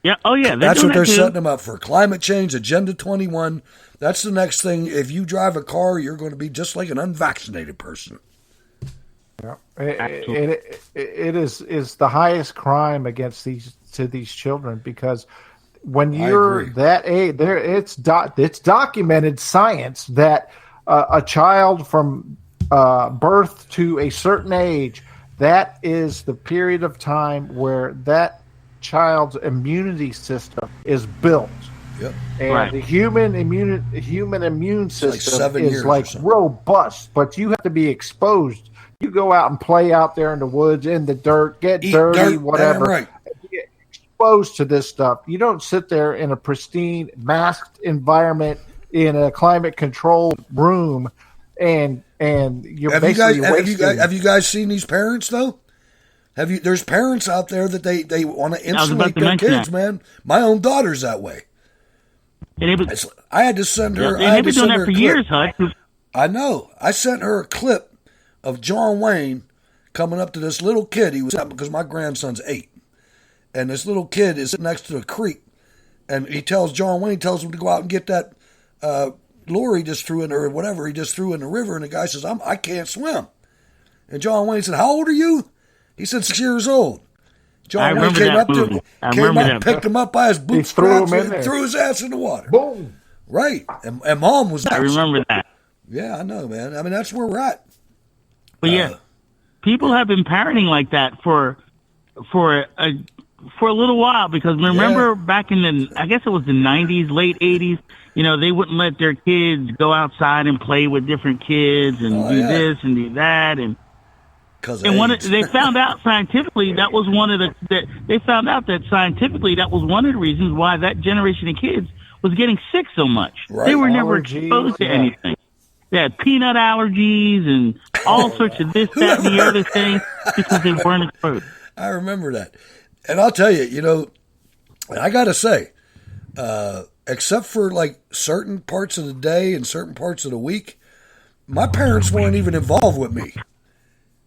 Yeah. Oh, yeah. That's what they're setting them up for. Climate change, Agenda 21. That's the next thing. If you drive a car, you're going to be just like an unvaccinated person. Yeah. It is the highest crime against these children, because when you're that age, it's documented science that a child from birth to a certain age, that is the period of time where that child's immunity system is built. Yep. And the human immune system is like robust, but you have to be exposed. You go out and play out there in the woods, in the dirt, get dirty, whatever. Right. You get exposed to this stuff. You don't sit there in a pristine, masked environment in a climate controlled room and you're basically wasting. Have you guys seen these parents though? There's parents out there that they want to insulate their mention kids, that. man. My own daughter's that way. I had to send her. Yeah, they've been doing that for years, Hutch. I know. I sent her a clip of John Wayne coming up to this little kid. He was because my grandson's 8, and this little kid is sitting next to a creek, and John Wayne tells him to go out and get that lure he just threw in, or whatever he just threw in the river, and the guy says, I can't swim. And John Wayne said, how old are you? He said 6 years old. John Wayne came up to him, picked him up by his bootstraps, and threw his ass in the water. Boom. Right. And Mom was next. I remember that. Yeah, I know, man. I mean, that's where we're at. But yeah, people have been parenting like that for a little while, because remember back in I guess it was the 90s, late 80s, they wouldn't let their kids go outside and play with different kids and do this and do that. And they found out scientifically that was one of the reasons why that generation of kids was getting sick so much. Right. They were never exposed to anything. They had peanut allergies and all sorts of this, that, and the other thing because they weren't exposed. I remember that. And I'll tell you, I got to say, except for like certain parts of the day and certain parts of the week, my parents weren't even involved with me.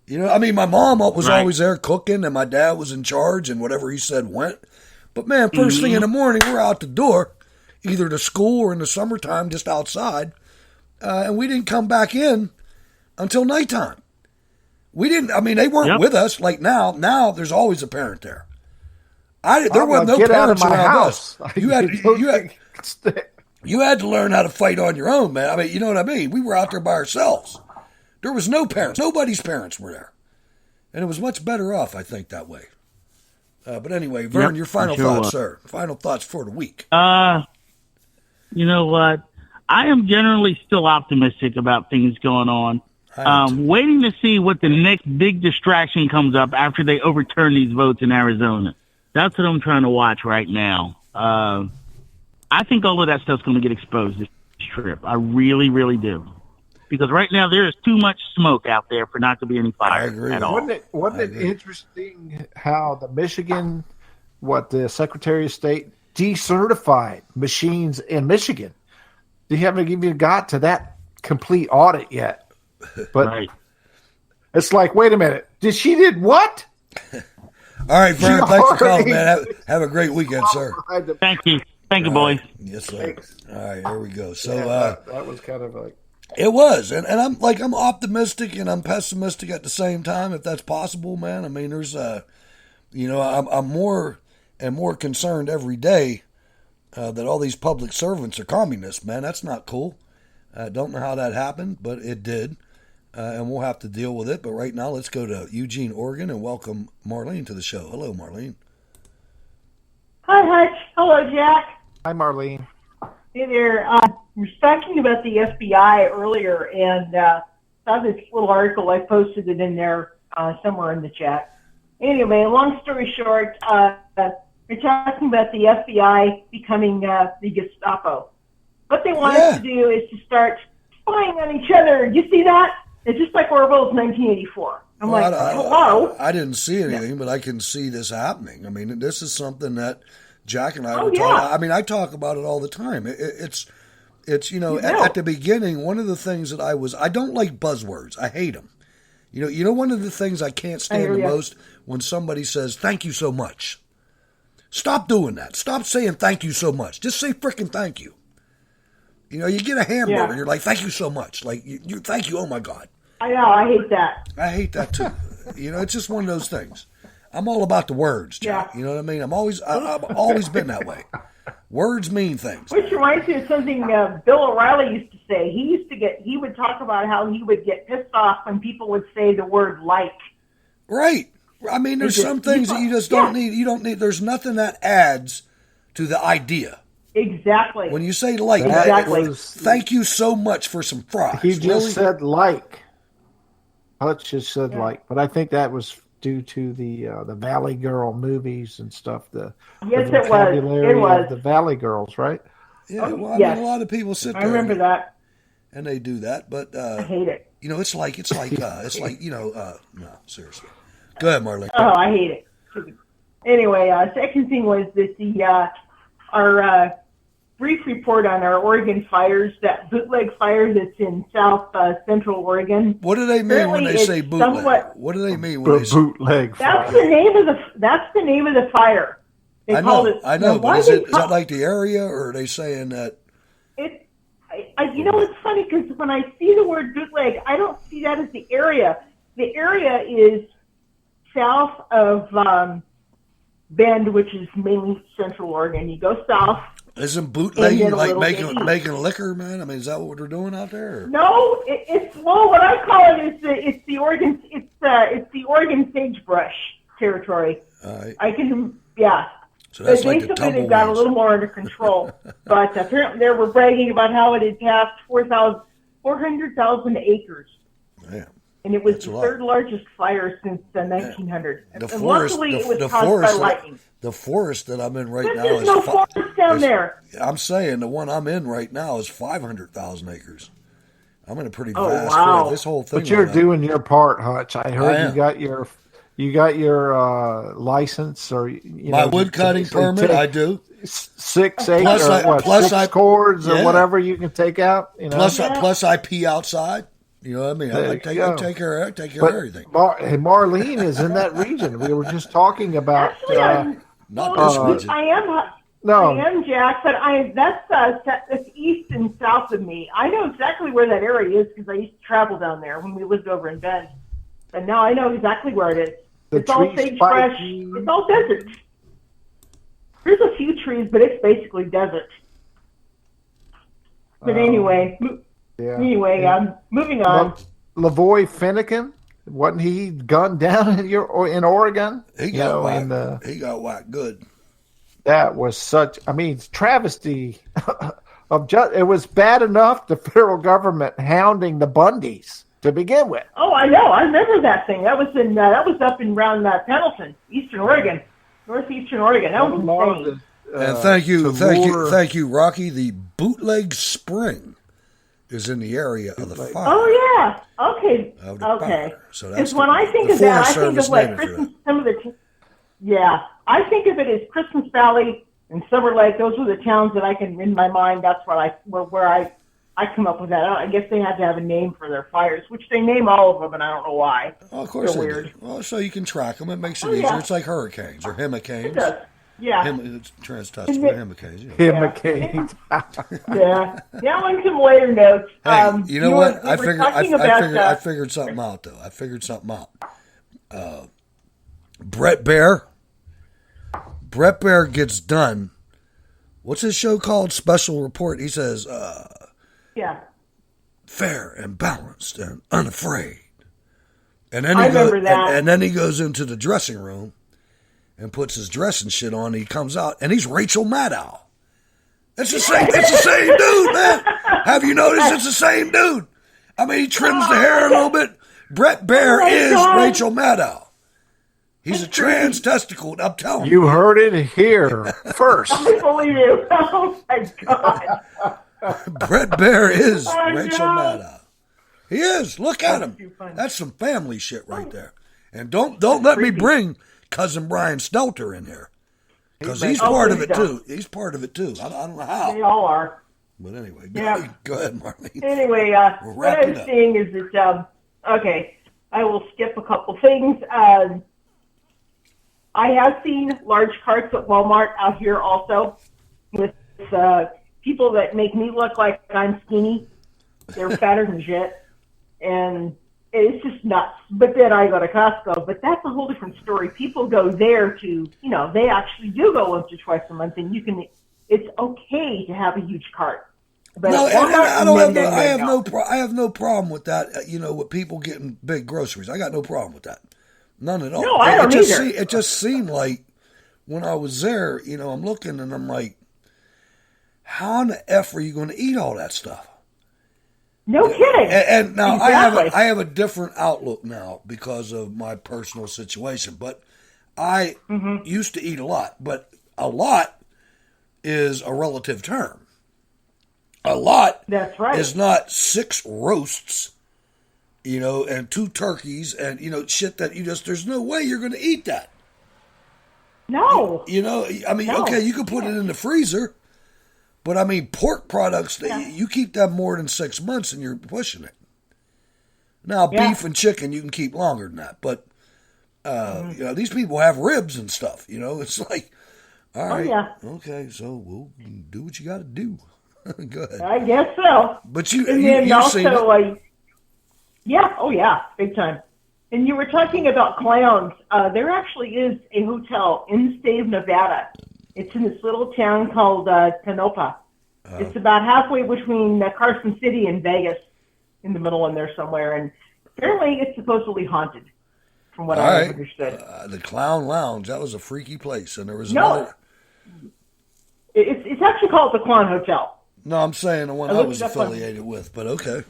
My mom was always there cooking, and my dad was in charge, and whatever he said went. But man, first thing in the morning, we're out the door, either to school or in the summertime, just outside. And we didn't come back in until nighttime. They weren't with us like now. Now there's always a parent there. There were no parents around us. You had to learn how to fight on your own, man. You know what I mean? We were out there by ourselves. There was no parents. Nobody's parents were there. And it was much better off, I think, that way. But anyway, Vern, your final thoughts, sir. Final thoughts for the week. You know what? I am generally still optimistic about things going on. Waiting to see what the next big distraction comes up after they overturn these votes in Arizona. That's what I'm trying to watch right now. I think all of that stuff's going to get exposed this trip. I really, really do. Because right now there is too much smoke out there for not to be any fire at all. Wasn't it interesting how the the Secretary of State decertified machines in Michigan? They haven't even got to that complete audit yet. But it's like, wait a minute. She did what? All right, Vern, thanks for calling, man. Have a great weekend, sir. Thank you. Thank you, boys. Yes, sir. Thanks. All right, here we go. So that was kind of like... It was, and I'm optimistic and I'm pessimistic at the same time, if that's possible, man. There's I'm more and more concerned every day that all these public servants are communists, man. That's not cool. I don't know how that happened, but it did, and we'll have to deal with it. But right now, let's go to Eugene, Oregon, and welcome Marlene to the show. Hello, Marlene. Hi, Hutch. Hello, Jack. Hi, Marlene. Hey there. We were talking about the FBI earlier, and saw this little article. I posted it in there somewhere in the chat. Anyway, long story short, we're talking about the FBI becoming the Gestapo. What they want us to do is to start spying on each other. You see that? It's just like Orwell's 1984. Hello? I didn't see anything, but I can see this happening. This is something that Jack and I were talking. I talk about it all the time. It's at the beginning, one of the things that I don't like buzzwords. I hate them. One of the things I can't stand the most when somebody says, thank you so much. Stop doing that. Stop saying thank you so much. Just say frickin' thank you. You get a hamburger, you're like, thank you so much. Like, you thank you, oh my God. I know, I hate that. I hate that too. It's just one of those things. I'm all about the words, Jack. You know what I mean? I've always been that way. Words mean things. Which reminds me of something Bill O'Reilly used to say. He would talk about how he would get pissed off when people would say the word like. Right. There's some things that you just don't need. You don't need. There's nothing that adds to the idea. Exactly. When you say like, thank you so much for some fries. He just said like. Hutch just said like, but I think that was due to the Valley Girl movies and stuff. The vocabulary it was. Of the Valley Girls, right? Yeah, a lot of people sit there. I remember that. And they do that, but I hate it. It's like no, seriously. Go ahead, Marlene. Oh, I hate it. Anyway, second thing was that our brief report on our Oregon fires, that bootleg fire that's in south central Oregon. What do they mean when they say bootleg? What do they mean when they say bootleg? That's the name of the fire. They call it. I know, but is that like the area, or are they saying that? It's funny because when I see the word bootleg, I don't see that as the area. The area is south of Bend, which is mainly Central Oregon. You go south. Isn't bootlegging like making liquor, man? I mean, is that what they're doing out there? Or? No, it's what I call it is it's the Oregon sagebrush territory. I can So that's basically they've got a little more under control. But apparently they were bragging about how it had passed 400,000 acres. Man. And it was the third largest fire since 1900. And luckily it was caused by lightning. The forest that I'm in right now There's is no forest down there. I'm saying the one I'm in right now is 500,000 acres. I'm in a pretty vast area. This whole thing. But you're doing your part, Hutch. I heard you got your license or my wood cutting permit. I do 6 acres, plus cords or whatever you can take out. Plus I pee outside. You know what I mean? I take care of everything. Marlene is in that region. We were just talking about. Actually, not this region. I am, Jack, but that's east and south of me. I know exactly where that area is because I used to travel down there when we lived over in Bend. And now I know exactly where it is. It's all sagebrush. It's all desert. There's a few trees, but it's basically desert. But anyway, moving on. Lavoy Finnegan, wasn't he gunned down in Oregon? He got whacked. He got whacked good. That was such. I mean, travesty of it was bad enough the federal government hounding the Bundys to begin with. Oh, I know. I remember that thing. That was up in around Pendleton, northeastern Oregon. That was insane. And thank you, Rocky. The bootleg spring is in the area of the fire. Oh yeah. Okay. So that's when I think of that, I think of like Christmas. I think of it as Christmas Valley and Silver Lake. Those were the towns that I can in my mind. That's where I come up with that. I guess they had to have a name for their fires, which they name all of them, and I don't know why. Oh, of course they're they weird. do. Well, so you can track them. It makes it easier. Yeah. It's like hurricanes or hemicanes. It does. Yeah. It's transtestical hemicanes. Hemicanes. Yeah. Now on some later notes. Hey, you know what? I figured something out, though. I figured something out. Brett Baer gets done. What's his show called? Special Report. He says, fair and balanced and unafraid. And then and then he goes into the dressing room and puts his dressing shit on. And he comes out and he's Rachel Maddow. It's the same dude, man. Have you noticed it's the same dude? I mean, he trims the hair a little bit. Brett Baer is Rachel Maddow. He's a trans testicle, I'm telling you. You heard it here first. I believe you. Oh, my God. Brett Baer is Rachel Maddow. He is. Look at him. That's some family shit right there. And don't let me bring cousin Brian Stelter in here. Because he's part of it, too. He's part of it, too. I don't know how. They all are. But anyway, go ahead, Marlene. Anyway, what I was saying is that, I will skip a couple things. I have seen large carts at Walmart out here also with people that make me look like I'm skinny. They're fatter than shit. And it's just nuts. But then I go to Costco. But that's a whole different story. People go there to, they actually do go once or twice a month. And it's okay to have a huge cart. But no, I have no problem with that. With people getting big groceries. I got no problem with that. None at all. No, I don't either. It just seemed like when I was there, I'm looking and I'm like, how in the F are you going to eat all that stuff? No kidding. And now exactly. I have a different outlook now because of my personal situation. But I used to eat a lot. But a lot is a relative term. A lot That's right. is not 6 roasts and 2 turkeys and, shit that there's no way you're going to eat that. No. Okay, you could put it in the freezer, but pork products, you keep them more than 6 months and you're pushing it. Now, beef and chicken, you can keep longer than that, but, these people have ribs and stuff, it's like, all right, okay, so we'll do what you got to do. Go ahead. I guess so. But you've seen it. Big time. And you were talking about clowns. There actually is a hotel in the state of Nevada. It's in this little town called Tonopah. It's about halfway between Carson City and Vegas, in the middle in there somewhere. And apparently it's supposedly haunted, from what I understood. The Clown Lounge, that was a freaky place. And there was another... It's actually called the Clown Hotel. No, I'm saying the one I was affiliated with, but okay.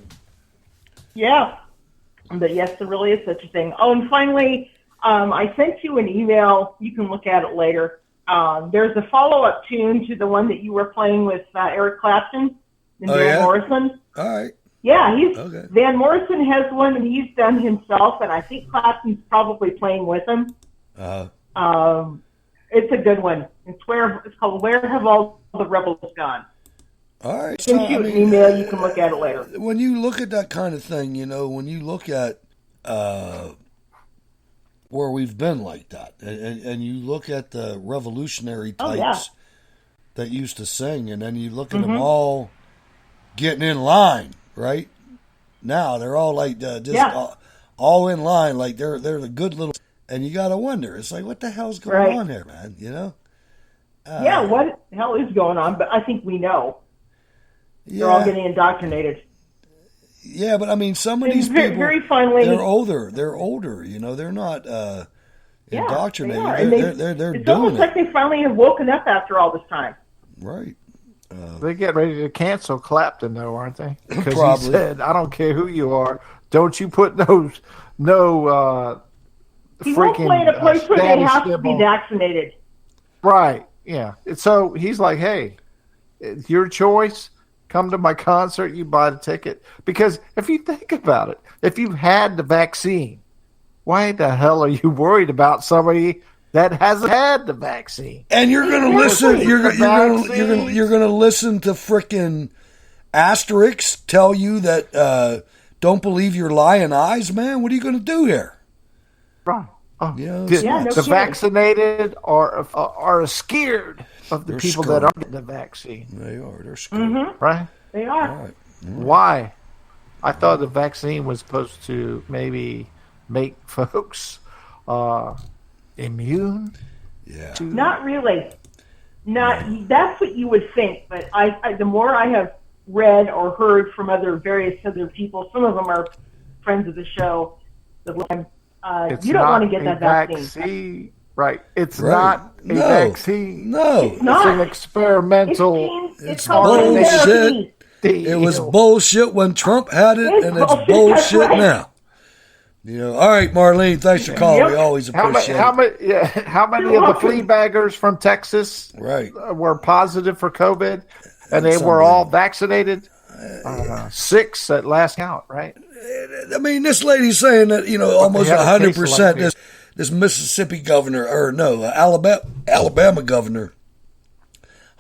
Yeah. But yes, there really is such a thing. Oh, and finally, I sent you an email. You can look at it later. There's a follow-up tune to the one that you were playing with Eric Clapton and Van Morrison. All right. Yeah, Van Morrison has one that he's done himself, and I think Clapton's probably playing with him. It's a good one. It's called "Where Have All the Rebels Gone." All right. Send you an email. You can look at it later. When you look at that kind of thing, when you look at where we've been like that, and you look at the revolutionary types that used to sing, and then you look at them all getting in line, right? Now they're all like all in line, like they're the good little. And you got to wonder, it's like, what the hell's going on here, man? What the hell is going on? But I think we know. They're all getting indoctrinated. Yeah, but some of these people, they're older. They're older, they're not indoctrinated. They're it's doing almost like they finally have woken up after all this time. Right. They get ready to cancel Clapton, though, aren't they? Because Probably. He said, I don't care who you are, don't you put no he won't play in a place where they have to be vaccinated. Right, yeah. So he's like, hey, it's your choice. Come to my concert, you buy the ticket. Because if you think about it, if you've had the vaccine, why the hell are you worried about somebody that hasn't had the vaccine? And you're going to listen. You're going to listen to frickin' asterisks tell you that don't believe your lying eyes, man. What are you going to do here? Right. The vaccinated are scared of the people that aren't getting the vaccine. They are. They're scared. Mm-hmm. Right? They are. All right. Why? I thought the vaccine was supposed to maybe make folks immune. Yeah. Not really. That's what you would think. But the more I have read or heard from various other people, some of them are friends of the show, you don't want to get that vaccine. Right. It's not a vaccine. No. It's an experimental. It's bullshit. It was bullshit when Trump had it, and it's bullshit now. All right, Marlene, thanks for calling. We always appreciate it. How many of the flea baggers from Texas were positive for COVID, and they were all vaccinated? 6 at last count, right? This lady's saying that, almost 100% this Mississippi governor, Alabama governor,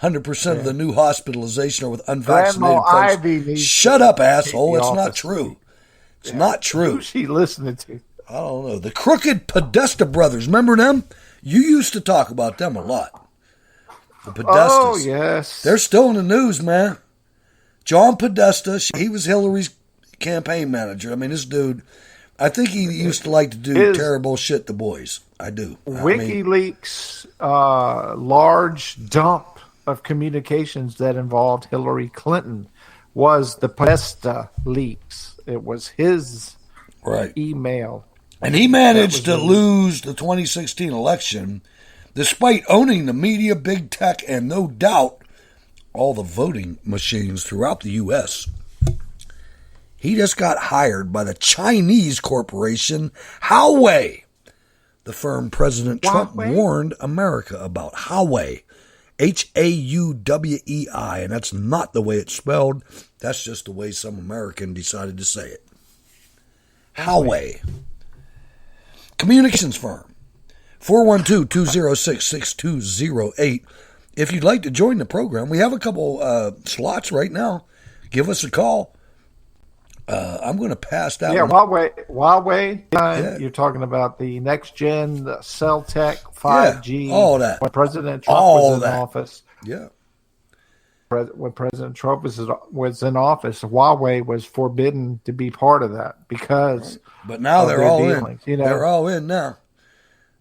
100% of the new hospitalization are with unvaccinated folks. Shut up, asshole. It's not true. It's not true. Who's she listening to? I don't know. The Crooked Podesta brothers. Remember them? You used to talk about them a lot. The Podestas. Oh, yes. They're still in the news, man. John Podesta, he was Hillary's campaign manager. This dude, I think he used to like to do terrible shit to boys. I do. WikiLeaks, large dump of communications that involved Hillary Clinton was the Podesta leaks. It was his email. And he managed to lose the 2016 election despite owning the media, big tech, and no doubt all the voting machines throughout the U.S. He just got hired by the Chinese corporation Huawei, the firm President Trump warned America about. Huawei, H-A-U-W-E-I, and that's not the way it's spelled. That's just the way some American decided to say it. Huawei. Communications firm. 412-206-6208. If you'd like to join the program, we have a couple slots right now. Give us a call. I'm going to pass that one. Huawei. You're talking about the next gen cell tech 5G. All that. When President Trump was in office. Yeah. When President Trump was in office, Huawei was forbidden to be part of that because. But now they're all in. You know? They're all in now.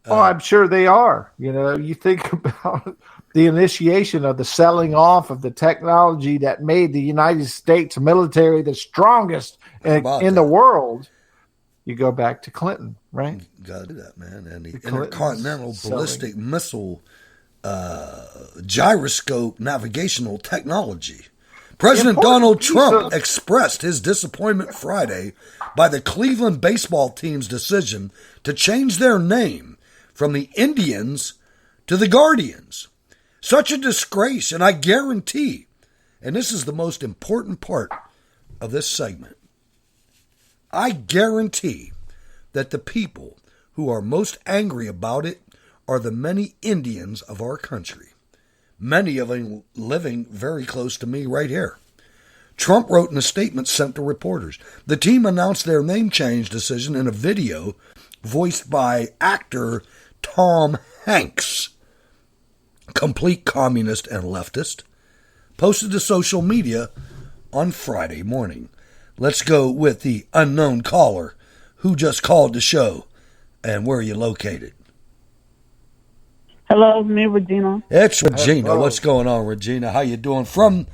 Oh, I'm sure they are. You know, you think about the initiation of the selling off of the technology that made the United States military the strongest in the world. You go back to Clinton, right? You got to do that, man. And the intercontinental ballistic missile gyroscope navigational technology. President Donald Trump expressed his disappointment Friday by the Cleveland baseball team's decision to change their name from the Indians to the Guardians. Such a disgrace, and I guarantee, and this is the most important part of this segment, I guarantee that the people who are most angry about it are the many Indians of our country, many of them living very close to me right here. Trump wrote in a statement sent to reporters. The team announced their name change decision in a video voiced by actor Tom Hanks, complete communist and leftist, posted to social media on Friday morning. Let's go with the unknown caller who just called the show and where are you located? Hello, me, Regina. It's Regina. Hello. What's going on, Regina? How you doing? From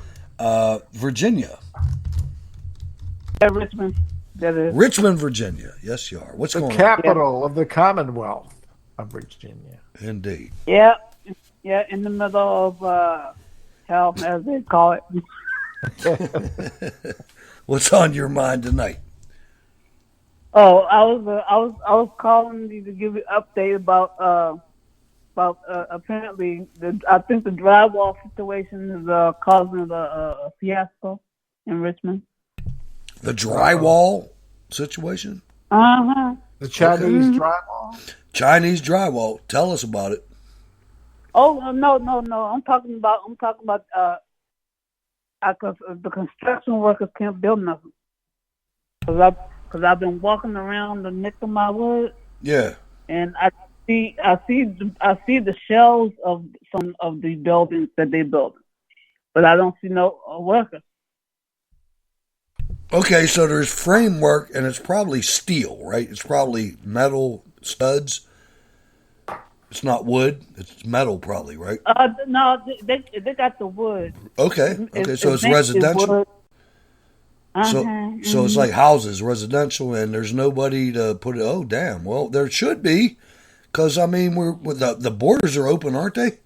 Virginia. Richmond. That is. Richmond, Virginia. Yes, you are. What's going on? The capital of the Commonwealth of Virginia. Indeed. Yeah, in the middle of hell, as they call it. What's on your mind tonight? Oh, I was calling you to give you an update about apparently I think the drywall situation is causing a fiasco in Richmond. The drywall situation? The Chinese drywall? Chinese drywall. Tell us about it. Oh no! I'm talking about the construction workers can't build nothing. Cause I've been walking around the neck of my wood. Yeah. And I see the shells of some of the buildings that they built, but I don't see no workers. Okay, so there's framework, and it's probably steel, right? It's probably metal studs. It's not wood. It's metal, probably, right? No, they got the wood. Okay, so it's residential. So it's like houses, residential, and there's nobody to put it. Oh, damn. Well, there should be, because I mean, the borders are open, aren't they?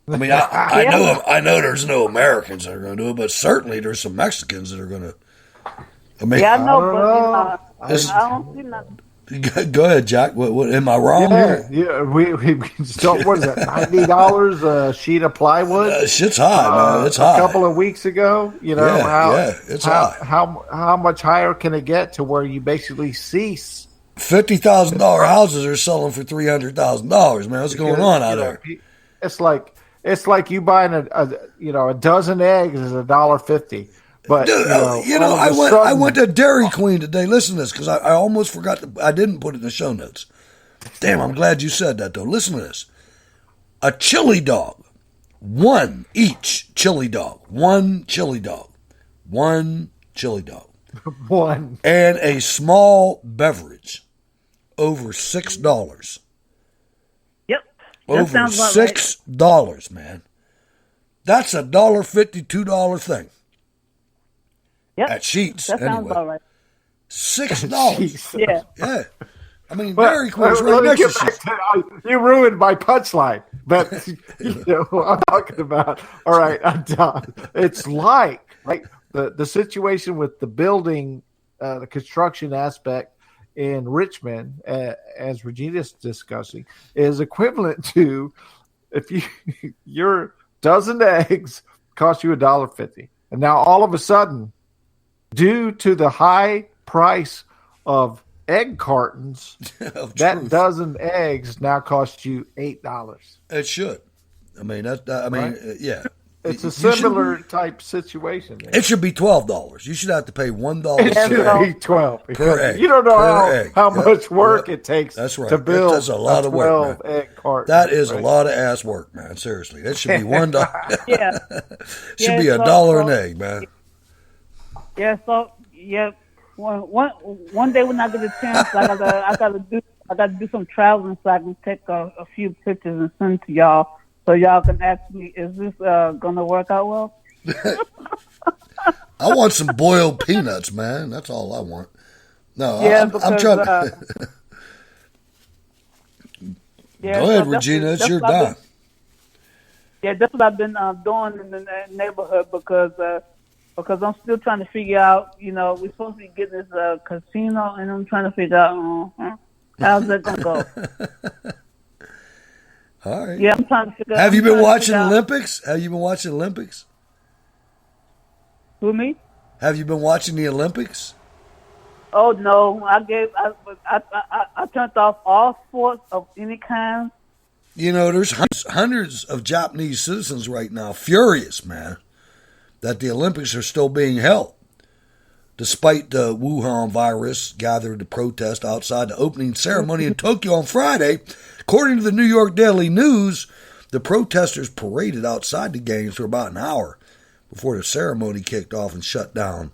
I mean, I know there's no Americans that are going to do it, but certainly there's some Mexicans that are going to. I mean, I know, but I don't see nothing. Go ahead, Jack. What am I wrong here? Yeah, we still, what is that, $90 a sheet of plywood? Shit's high, man. It's high. A couple of weeks ago, you know, it's high. How much higher can it get to where you basically cease? $50,000 houses are selling for $300,000, man. What's going on out there? It's like you buying a dozen eggs is $1.50. But I went to Dairy Queen today. Listen to this, because I almost forgot. I didn't put it in the show notes. Damn, I'm glad you said that, though. Listen to this. A chili dog. One each chili dog. One chili dog. One chili dog. One. And a small beverage. Over $6. Yep. Over $6, man. That's $1.50, $2 thing. Yep. At Sheets, that anyway. Sounds about right. $6. Yeah. I mean, Dairy Queen's right next to Sheets. You ruined my punchline, but you know what I'm talking about. All right, I'm done. It's like the situation with the building, the construction aspect in Richmond, as Regina's discussing, is equivalent to if your dozen eggs cost you $1.50, and now all of a sudden, due to the high price of egg cartons, of that truth. dozen eggs now costs you $8. It should. I mean, yeah. It's You a similar type situation. It should be $12. You should have to pay $1 It should be 12 per egg. You don't know how Yep. much work it takes That's right. to build That's a lot of work, man. egg carton. That is a lot of ass work, man. Seriously, that should be $1. Yeah. Should be $1 an egg, man. Yeah. So yeah, one day when I get a chance, I gotta do some traveling so I can take a few pictures and send to y'all. So y'all can ask me, is this gonna work out well? I want some boiled peanuts, man. That's all I want. No, yeah, I'm trying to... yeah, Go ahead, Regina. It's your time. Yeah, that's what I've been doing in the neighborhood because I'm still trying to figure out, we're supposed to be getting this casino, and I'm trying to figure out how's that going to go. All right. Yeah, I'm trying to figure out. Have you been watching Olympics? Have you been watching Olympics? Who, me? Have you been watching the Olympics? Oh, no. I turned off all sports of any kind. There's hundreds of Japanese citizens right now furious, man, that the Olympics are still being held. Despite the Wuhan virus gathered to protest outside the opening ceremony in Tokyo on Friday, according to the New York Daily News, the protesters paraded outside the games for about an hour before the ceremony kicked off and shut down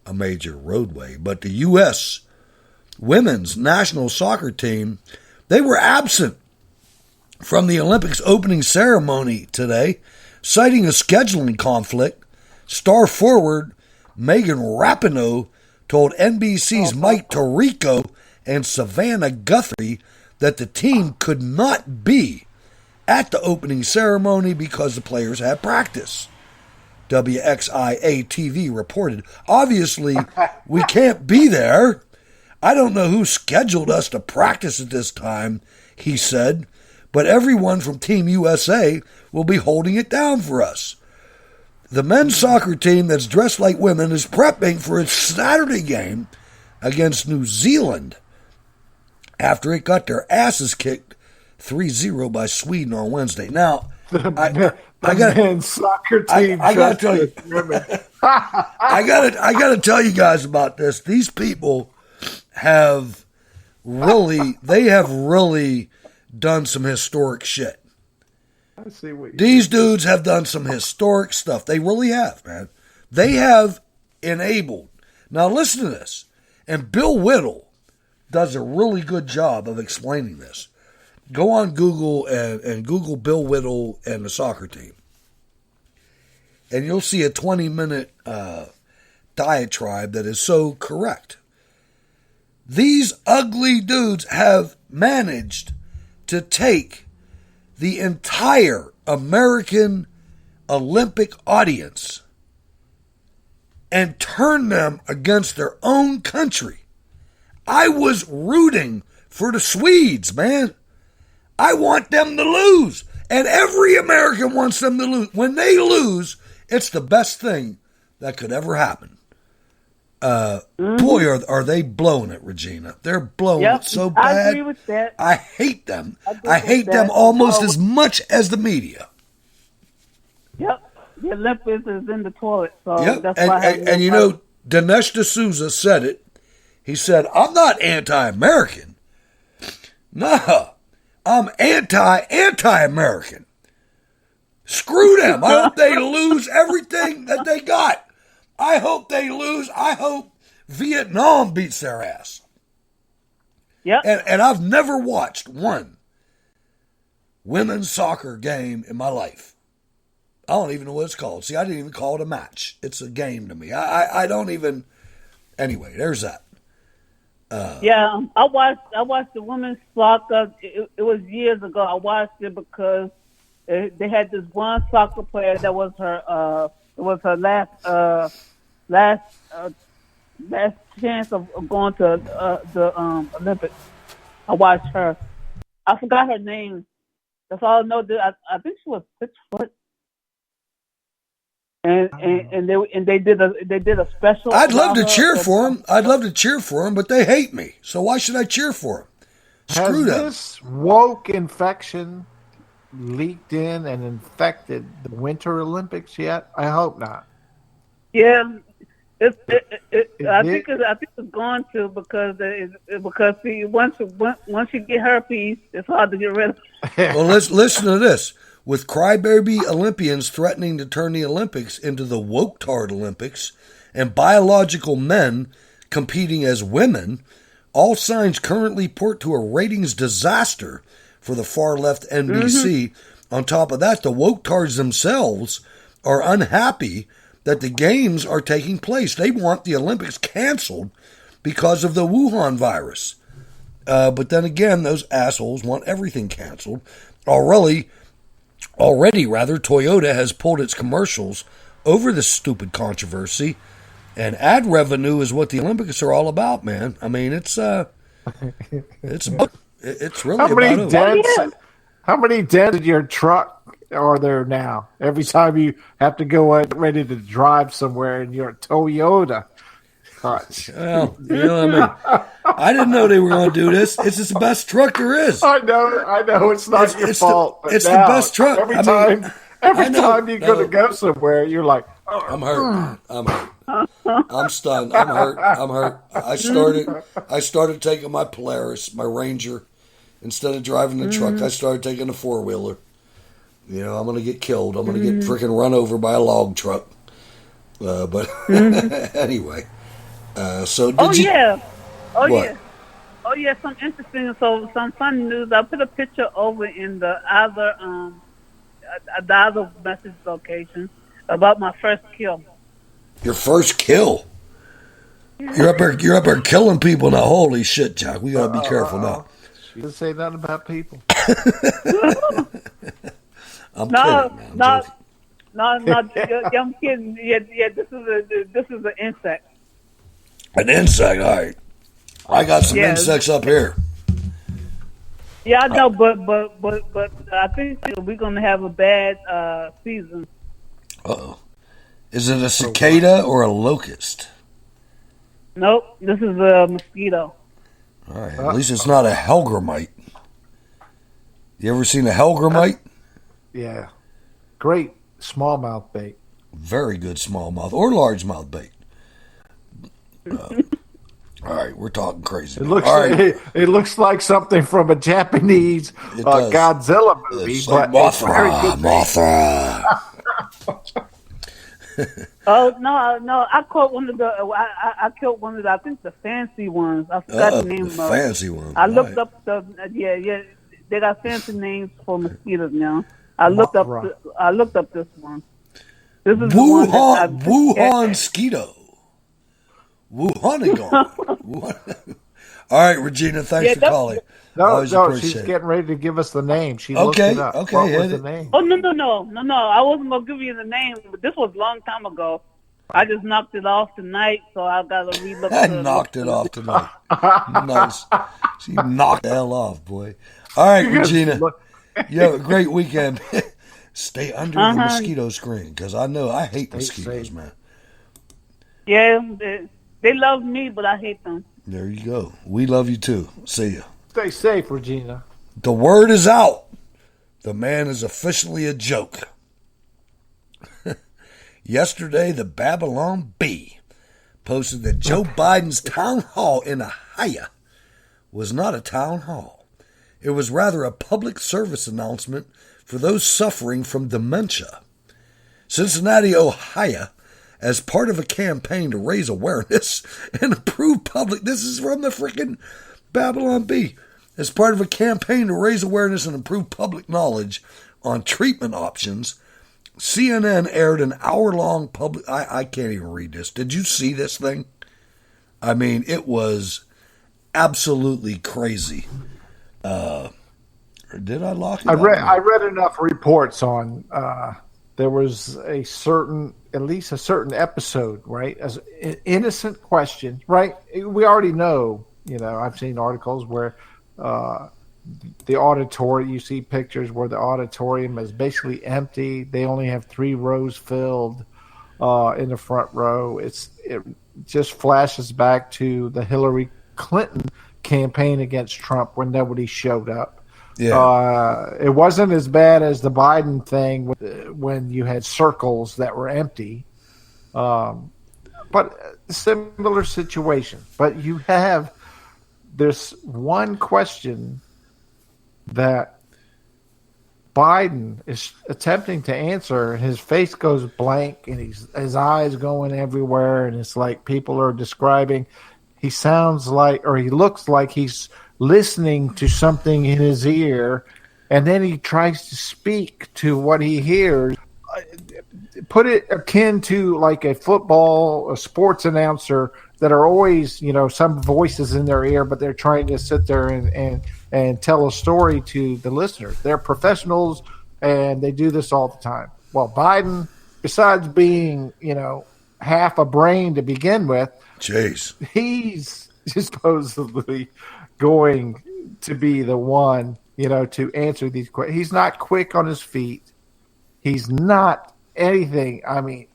a major roadway. But the U.S. women's national soccer team, they were absent from the Olympics opening ceremony today, citing a scheduling conflict. Star forward Megan Rapinoe told NBC's Mike Tirico and Savannah Guthrie that the team could not be at the opening ceremony because the players had practice. WXIA-TV reported, obviously, we can't be there. I don't know who scheduled us to practice at this time, he said, but everyone from Team USA will be holding it down for us. The men's soccer team that's dressed like women is prepping for its Saturday game against New Zealand after it got their asses kicked 3-0 by Sweden on Wednesday. Now, the men's soccer team. I got to tell you, I got to tell you guys about this. These people have really done some historic shit. I see what These dudes have done some historic stuff. They really have, man. They have enabled. Now listen to this. And Bill Whittle does a really good job of explaining this. Go on Google and Google Bill Whittle and the soccer team. And you'll see a 20-minute diatribe that is so correct. These ugly dudes have managed to take the entire American Olympic audience and turn them against their own country. I was rooting for the Swedes, man. I want them to lose. And every American wants them to lose. When they lose, it's the best thing that could ever happen. Boy, are they blowing it, Regina. They're blowing it so bad. I agree with that. I hate them. I hate them almost as much as the media. Yep. The Olympics is in the toilet. So Yep. that's And, why and you know, Dinesh D'Souza said it. He said, I'm not anti-American. No, I'm anti-American. Screw them. I hope they lose everything that they got. I hope they lose. I hope Vietnam beats their ass. Yeah. And I've never watched one women's soccer game in my life. I don't even know what it's called. See, I didn't even call it a match. It's a game to me. I don't even. Anyway, there's that. Yeah, I watched the women's soccer. It was years ago. I watched it because they had this one soccer player that was her. It was her last chance of going to the Olympics. I watched her. I forgot her name. That's all I know. I think she was 6 foot. and they did a special. I'd love to cheer for him. I'd love to cheer for him, but they hate me. So why should I cheer for him? Screw them. Has this woke infection leaked in and infected the Winter Olympics yet? I hope not. Yeah, I think it's going to because see, once you get herpes, it's hard to get rid of. Well, let's listen to this. With crybaby Olympians threatening to turn the Olympics into the woke-tard Olympics and biological men competing as women, all signs currently point to a ratings disaster for the far-left NBC. On top of that, the woke-tards themselves are unhappy that the games are taking place. They want the Olympics canceled because of the Wuhan virus. But then again, those assholes want everything canceled. Already, Toyota has pulled its commercials over this stupid controversy, and ad revenue is what the Olympics are all about, man. I mean, it's really how many dents in your truck are there now? Every time you have to go ready to drive somewhere in your Toyota. Well, you know what I mean? I didn't know they were going to do this. It's just the best truck there is. I know. It's not your fault. It's the best truck. Every time you're going to go somewhere, you're like, oh, I'm hurt. I'm stunned. I'm hurt. I started taking my Polaris, my Ranger, instead of driving the truck. I started taking a 4-wheeler. You know, I'm going to get killed. I'm going to get freaking run over by a log truck. But anyway. So did you? Oh yeah. Some interesting. So some fun news. I put a picture over in the other message location about my first kill. Your first kill? You're up there killing people now. Holy shit, Jack. We gotta be careful now. She didn't say nothing about people. I'm kidding, man. No, I'm kidding. Yeah. This is an insect. An insect, all right. I got some insects up here. Yeah, I know, but I think we're gonna have a bad season. Uh-oh. Is it a cicada or a locust? Nope, this is a mosquito. All right, at least it's not a hellgrammite. You ever seen a hellgrammite? Yeah. Great smallmouth bait. Very good smallmouth or largemouth bait. All right, we're talking crazy. It looks like something from a Japanese Godzilla movie. It's like Mothra. Oh no! I caught one of the. I killed one of the. I think the fancy ones. I forgot the name of the fancy ones. I looked up the. Yeah. They got fancy names for mosquitoes now. I looked up this one. This is Wuhan mosquito. Wuhan. All right, Regina, thanks for calling. No, she's getting ready to give us the name. She looked it up. Okay, what was the name? Oh, no. I wasn't going to give you the name, but this was a long time ago. I just knocked it off tonight, so I've got to relook it. I knocked it off tonight. Nice. She knocked the hell off, boy. All right, Regina. You have a great weekend. Stay under the mosquito screen, because I know I hate mosquitoes, man. Yeah, they love me, but I hate them. There you go. We love you too. See ya. Stay safe, Regina. The word is out. The man is officially a joke. Yesterday, the Babylon Bee posted that Joe Biden's town hall in Ohio was not a town hall. It was rather a public service announcement for those suffering from dementia. Cincinnati, Ohio, as part of a campaign to raise awareness and improve public... This is from the freaking Babylon Bee. As part of a campaign to raise awareness and improve public knowledge on treatment options, CNN aired an hour-long public... I can't even read this. Did you see this thing? I mean, it was absolutely crazy. Did I lock it? I read enough reports on... there was at least a certain episode, right? As innocent questions, right? We already know, I've seen articles where the auditorium, you see pictures where the auditorium is basically empty. They only have 3 rows filled. in the front row. It just flashes back to the Hillary Clinton campaign against Trump when nobody showed up. Yeah. It wasn't as bad as the Biden thing when you had circles that were empty. But similar situation. But you have this one question that Biden is attempting to answer, and his face goes blank, and his eyes going everywhere, and it's like people are describing. He sounds like, or he looks like he's listening to something in his ear, and then he tries to speak to what he hears. Put it akin to like a sports announcer that are always, some voices in their ear, but they're trying to sit there and tell a story to the listeners. They're professionals, and they do this all the time. Well, Biden, besides being, half a brain to begin with, jeez, he's supposedly going to be the one, to answer these questions. He's not quick on his feet. He's not anything. I mean,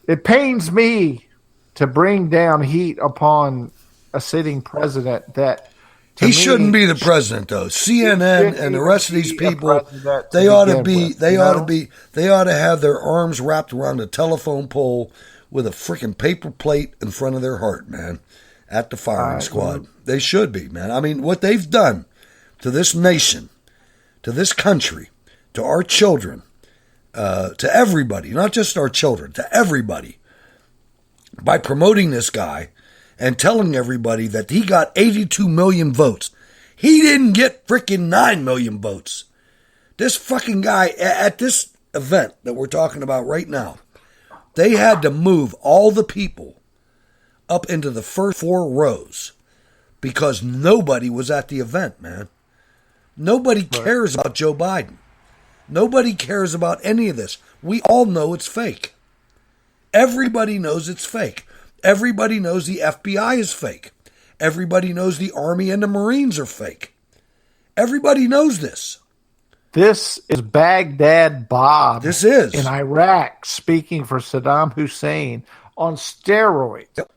it pains me to bring down heat upon a sitting president that he shouldn't be the president, though. CNN and the rest of these people, they ought to have their arms wrapped around a telephone pole with a freaking paper plate in front of their heart, man, at the firing squad. They should be, man. I mean, what they've done to this nation, to this country, to our children, to everybody, not just our children, to everybody, by promoting this guy and telling everybody that he got 82 million votes. He didn't get freaking 9 million votes. This fucking guy, at this event that we're talking about right now, they had to move all the people up into the first 4 rows because nobody was at the event, man. Nobody cares about Joe Biden. Nobody cares about any of this. We all know it's fake. Everybody knows it's fake. Everybody knows the FBI is fake. Everybody knows the Army and the Marines are fake. Everybody knows this. This is Baghdad Bob. This is. In Iraq, speaking for Saddam Hussein on steroids. Yep.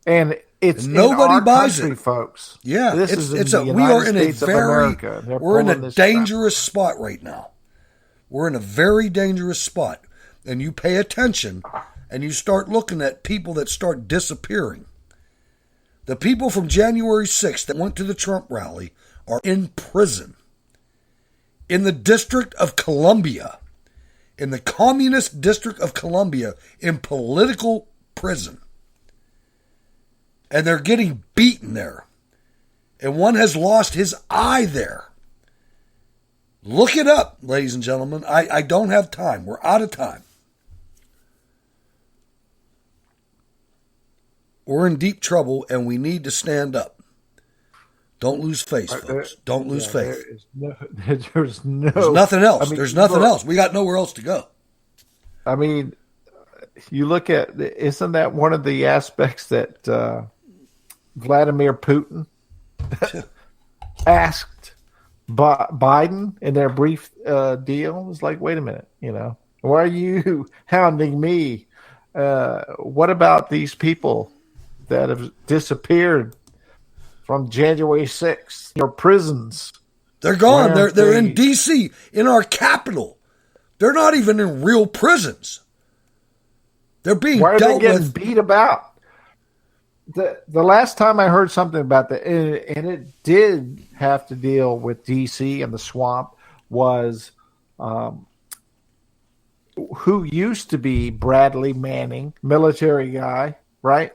And it's nobody in our buys country, it, folks. Yeah, this is we are in a dangerous spot right now. We're in a very dangerous spot, and you pay attention, and you start looking at people that start disappearing. The people from January 6th that went to the Trump rally are in prison. In the District of Columbia, in the Communist District of Columbia, in political prison. And they're getting beaten there. And one has lost his eye there. Look it up, ladies and gentlemen. I don't have time. We're out of time. We're in deep trouble, and we need to stand up. Don't lose faith, folks. Don't lose faith. There's nothing else. I mean, there's nothing else. We got nowhere else to go. I mean, you look at, isn't that one of the aspects that Vladimir Putin asked Biden in their brief deal? It was like, wait a minute, why are you hounding me? What about these people that have disappeared from January 6th? Your prisons. They're gone. They're in D.C., in our capital. They're not even in real prisons. They're being Why are dealt they getting with. beat about? The last time I heard something about that, and it did have to deal with D.C. and the swamp, was who used to be Bradley Manning, military guy, right?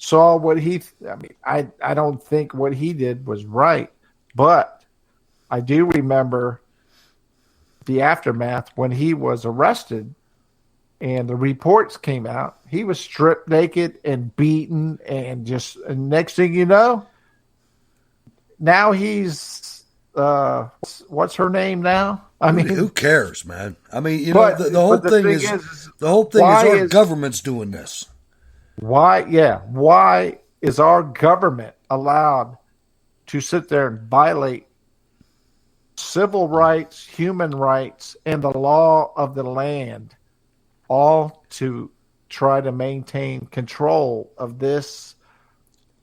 Saw what I don't think what he did was right, but I do remember the aftermath when he was arrested and the reports came out. He was stripped naked and beaten, and next thing you know, now he's what's her name now? I mean, who cares, man? I mean, the whole thing is our government's doing this. Why is our government allowed to sit there and violate civil rights, human rights, and the law of the land, all to try to maintain control of this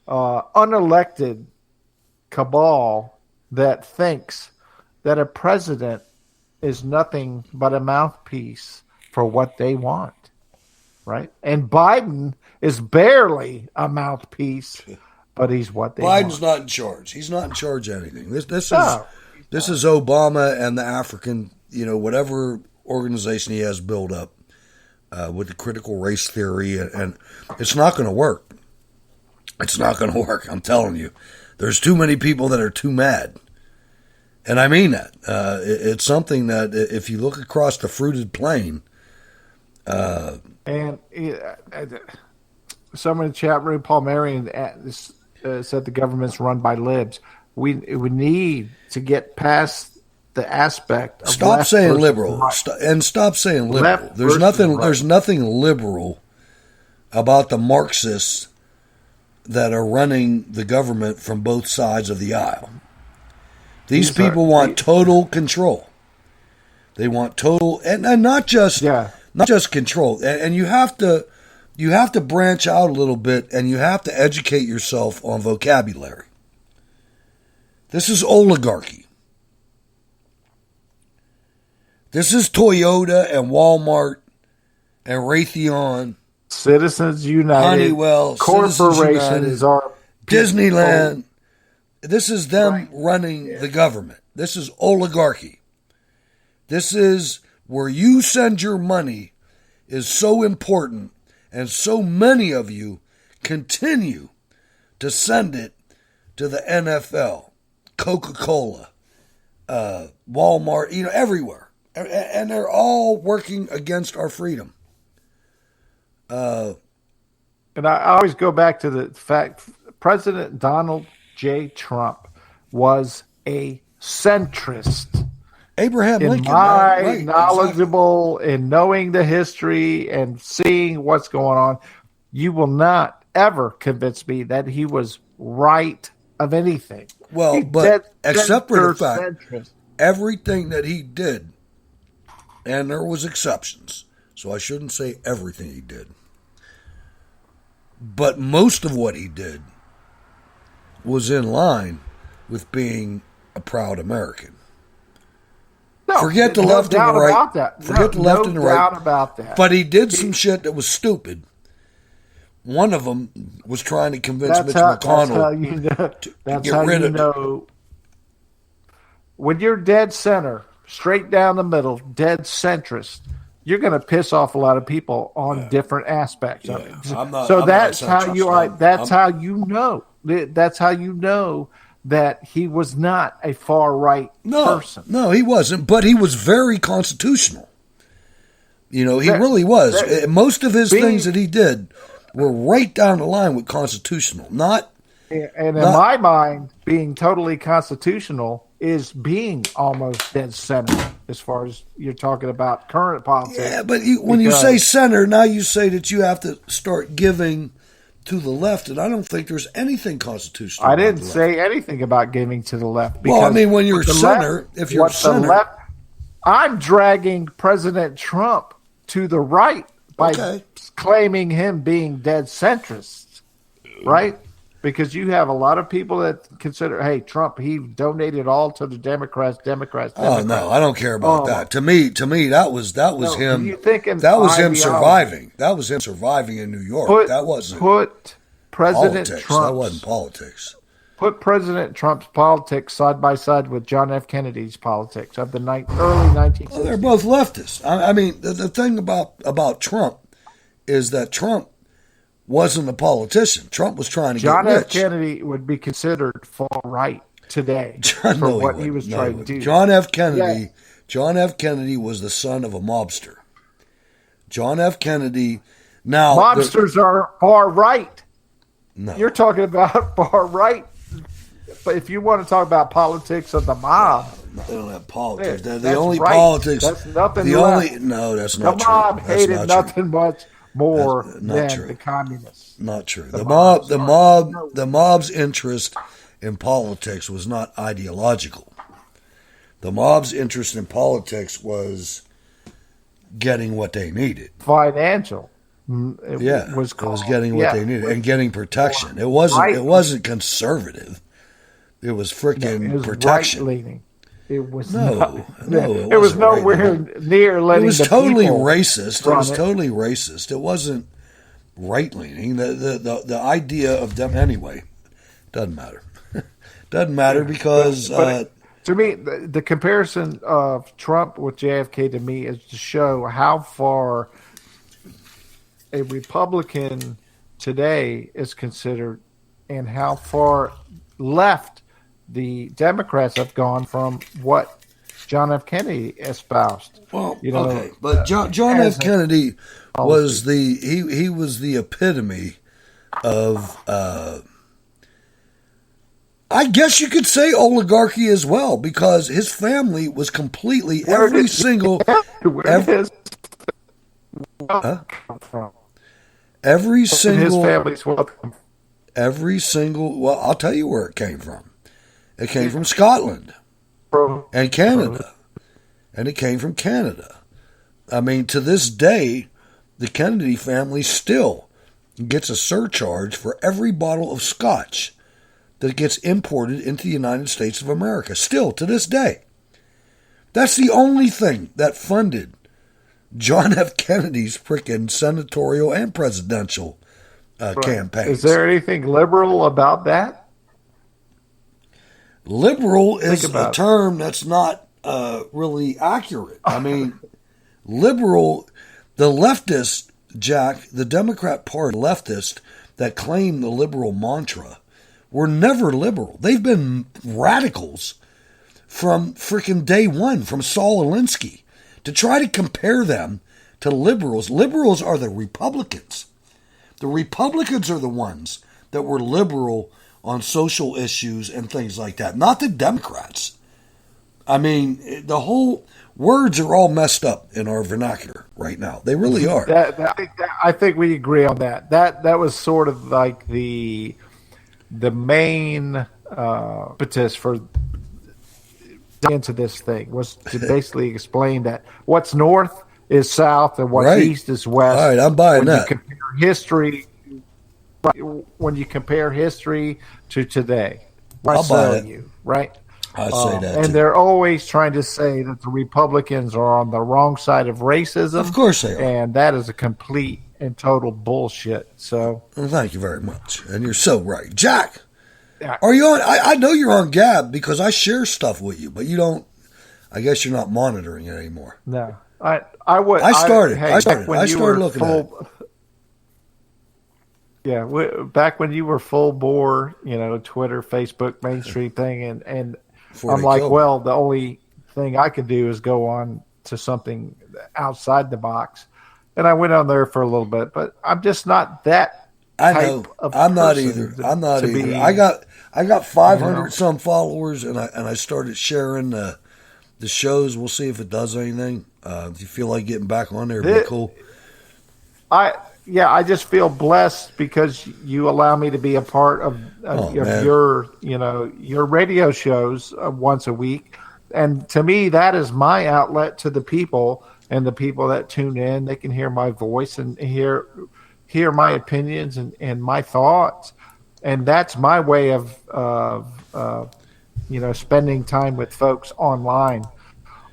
unelected cabal that thinks that a president is nothing but a mouthpiece for what they want, right? And Biden is barely a mouthpiece, but he's what they want. Biden's not in charge. He's not in charge of anything. This is Obama and the African, whatever organization he has built up with the critical race theory, and it's not going to work. It's not going to work. I'm telling you. There's too many people that are too mad. And I mean that. It's something that if you look across the fruited plain. And someone in the chat room, Paul Marion, said the government's run by libs. We need to get past the aspect of stop saying liberal right. And stop saying liberal. Left There's nothing. right. There's nothing liberal about the Marxists that are running the government from both sides of the aisle. These people want total control. They want total, and not just control. And you have to branch out a little bit, and you have to educate yourself on vocabulary. This is oligarchy. This is Toyota and Walmart and Raytheon, Citizens United, Honeywell, corporations are Disneyland. This is them running the government. This is oligarchy. This is where you send your money is so important, and so many of you continue to send it to the NFL, Coca-Cola, Walmart, everywhere. And they're all working against our freedom. And I always go back to the fact President Donald J. Trump was a centrist. Abraham Lincoln. Right, knowledgeable in knowing the history and seeing what's going on. You will not ever convince me that he was right of anything. Well, but except for the fact, everything that he did, and there was exceptions, so I shouldn't say everything he did, but most of what he did was in line with being a proud American. No, forget the left and the right. About that. Forget the left and the right. No doubt about that. But he did some shit that was stupid. One of them was trying to convince Mitch McConnell to get rid of. When you're dead center, straight down the middle, dead centrist, you're going to piss off a lot of people on different aspects of it. That's how you are. That's how you know. That's how you know that he was not a far right person. No, he wasn't. But he was very constitutional. He really was. Most of his things that he did were right down the line with constitutional. In my mind, being totally constitutional is being almost dead center as far as you're talking about current politics. Yeah, but when you say center, now you say that you have to start giving to the left, and I don't think there's anything constitutional. I didn't say anything about giving to the left. Well, I mean, when you're center, if you're center, I'm dragging President Trump to the right by claiming him being dead centrist, right? Because you have a lot of people that consider, hey, Trump, he donated all to the Democrats. Oh no, I don't care about that. To me, that was him. That was him surviving. That was him surviving in New York. That wasn't President politics. Trump's, that wasn't politics. Put President Trump's politics side by side with John F. Kennedy's politics of the early 1960s. Well, they're both leftists. I mean, the thing about Trump is that Trump wasn't a politician. Trump was trying to John get rich. F. Kennedy would be considered far right today for what he was trying to do. John F. Kennedy was the son of a mobster. John F. Kennedy. Now, mobsters are far right. No, you're talking about far right. But if you want to talk about politics of the mob, they don't have politics. The only politics. That's nothing. No, that's not true. The mob hated nothing much more than the communists. Not true. The mob's interest in politics was not ideological. The mob's interest in politics was getting what they needed. Financial. It was getting what they needed and getting protection. It wasn't conservative. It was freaking protection. Right-leaning. It was it was nowhere near letting. It was the totally people racist. It run was totally racist. It wasn't right-leaning. The idea of them anyway doesn't matter. Doesn't matter because. To me, the comparison of Trump with JFK to me is to show how far a Republican today is considered and how far left the Democrats have gone from what John F. Kennedy espoused. Well, okay, but John F. Kennedy was he was the epitome of I guess you could say oligarchy as well, because his family was completely every single his family's wealth. Every single, well, I'll tell you where it came from. It came from Scotland and Canada, and it came from Canada. I mean, to this day, the Kennedy family still gets a surcharge for every bottle of scotch that gets imported into the United States of America. Still, to this day. That's the only thing that funded John F. Kennedy's freaking senatorial and presidential campaigns. Is there anything liberal about that? Liberal is a term that's not really accurate. I mean, liberal, the leftist, Jack, the Democrat Party leftist that claim the liberal mantra were never liberal. They've been radicals from freaking day one, from Saul Alinsky. To try to compare them to liberals are the Republicans. The Republicans are the ones that were liberal on social issues and things like that, not the Democrats. I mean, the whole words are all messed up in our vernacular right now. They really are. I think we agree on that. That was sort of like the main impetus for into this thing was to basically explain that what's north is south and what's east is west. All right, I'm buying that. When you compare history to today, I'll buy it. Right? I'd say that. And too. they're always trying to say that the Republicans are on the wrong side of racism. Of course they are. And that is a complete and total bullshit. So, well, thank you very much. And you're so right. Jack, are you on? I know you're on Gab because I share stuff with you, but you don't. I guess you're not monitoring it anymore. No, I would. I started looking at it. Yeah, back when you were full bore, Twitter, Facebook, mainstream thing, and I'm like, well, the only thing I could do is go on to something outside the box, and I went on there for a little bit, but I'm just not that. I'm not either. I got 500 some followers, and I started sharing the shows. We'll see if it does anything. If you feel like getting back on there, it'd be cool. I just feel blessed because you allow me to be a part of your radio shows once a week, and to me that is my outlet to the people, and the people that tune in, they can hear my voice and hear my opinions and my thoughts, and that's my way of spending time with folks online.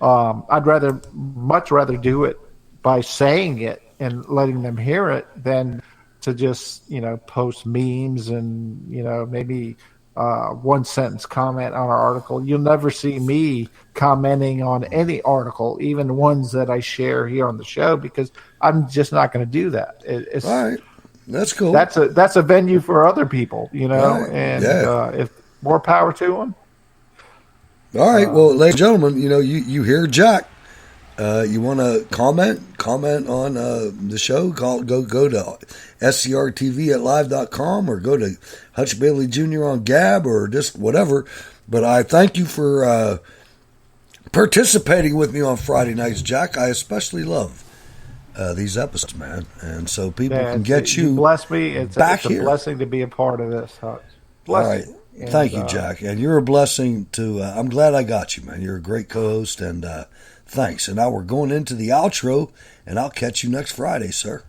I'd much rather do it by saying it and letting them hear it than to just, post memes and, maybe one sentence comment on an article. You'll never see me commenting on any article, even ones that I share here on the show, because I'm just not going to do that. It's, all right. That's cool. That's a venue for other people, right. And if more power to them. All right. Well, ladies and gentlemen, you hear Jack. You want to comment on the show, go to scrtv@live.com or go to Hutch Bailey Jr. on Gab or just whatever. But I thank you for participating with me on Friday nights, Jack. I especially love these episodes, man. And so people can get you bless me. It's back a here. Blessing to be a part of this, Hutch. All right. And, Thank you, Jack. And you're a blessing to. I'm glad I got you, man. You're a great co-host, and thanks. And now we're going into the outro, and I'll catch you next Friday, sir.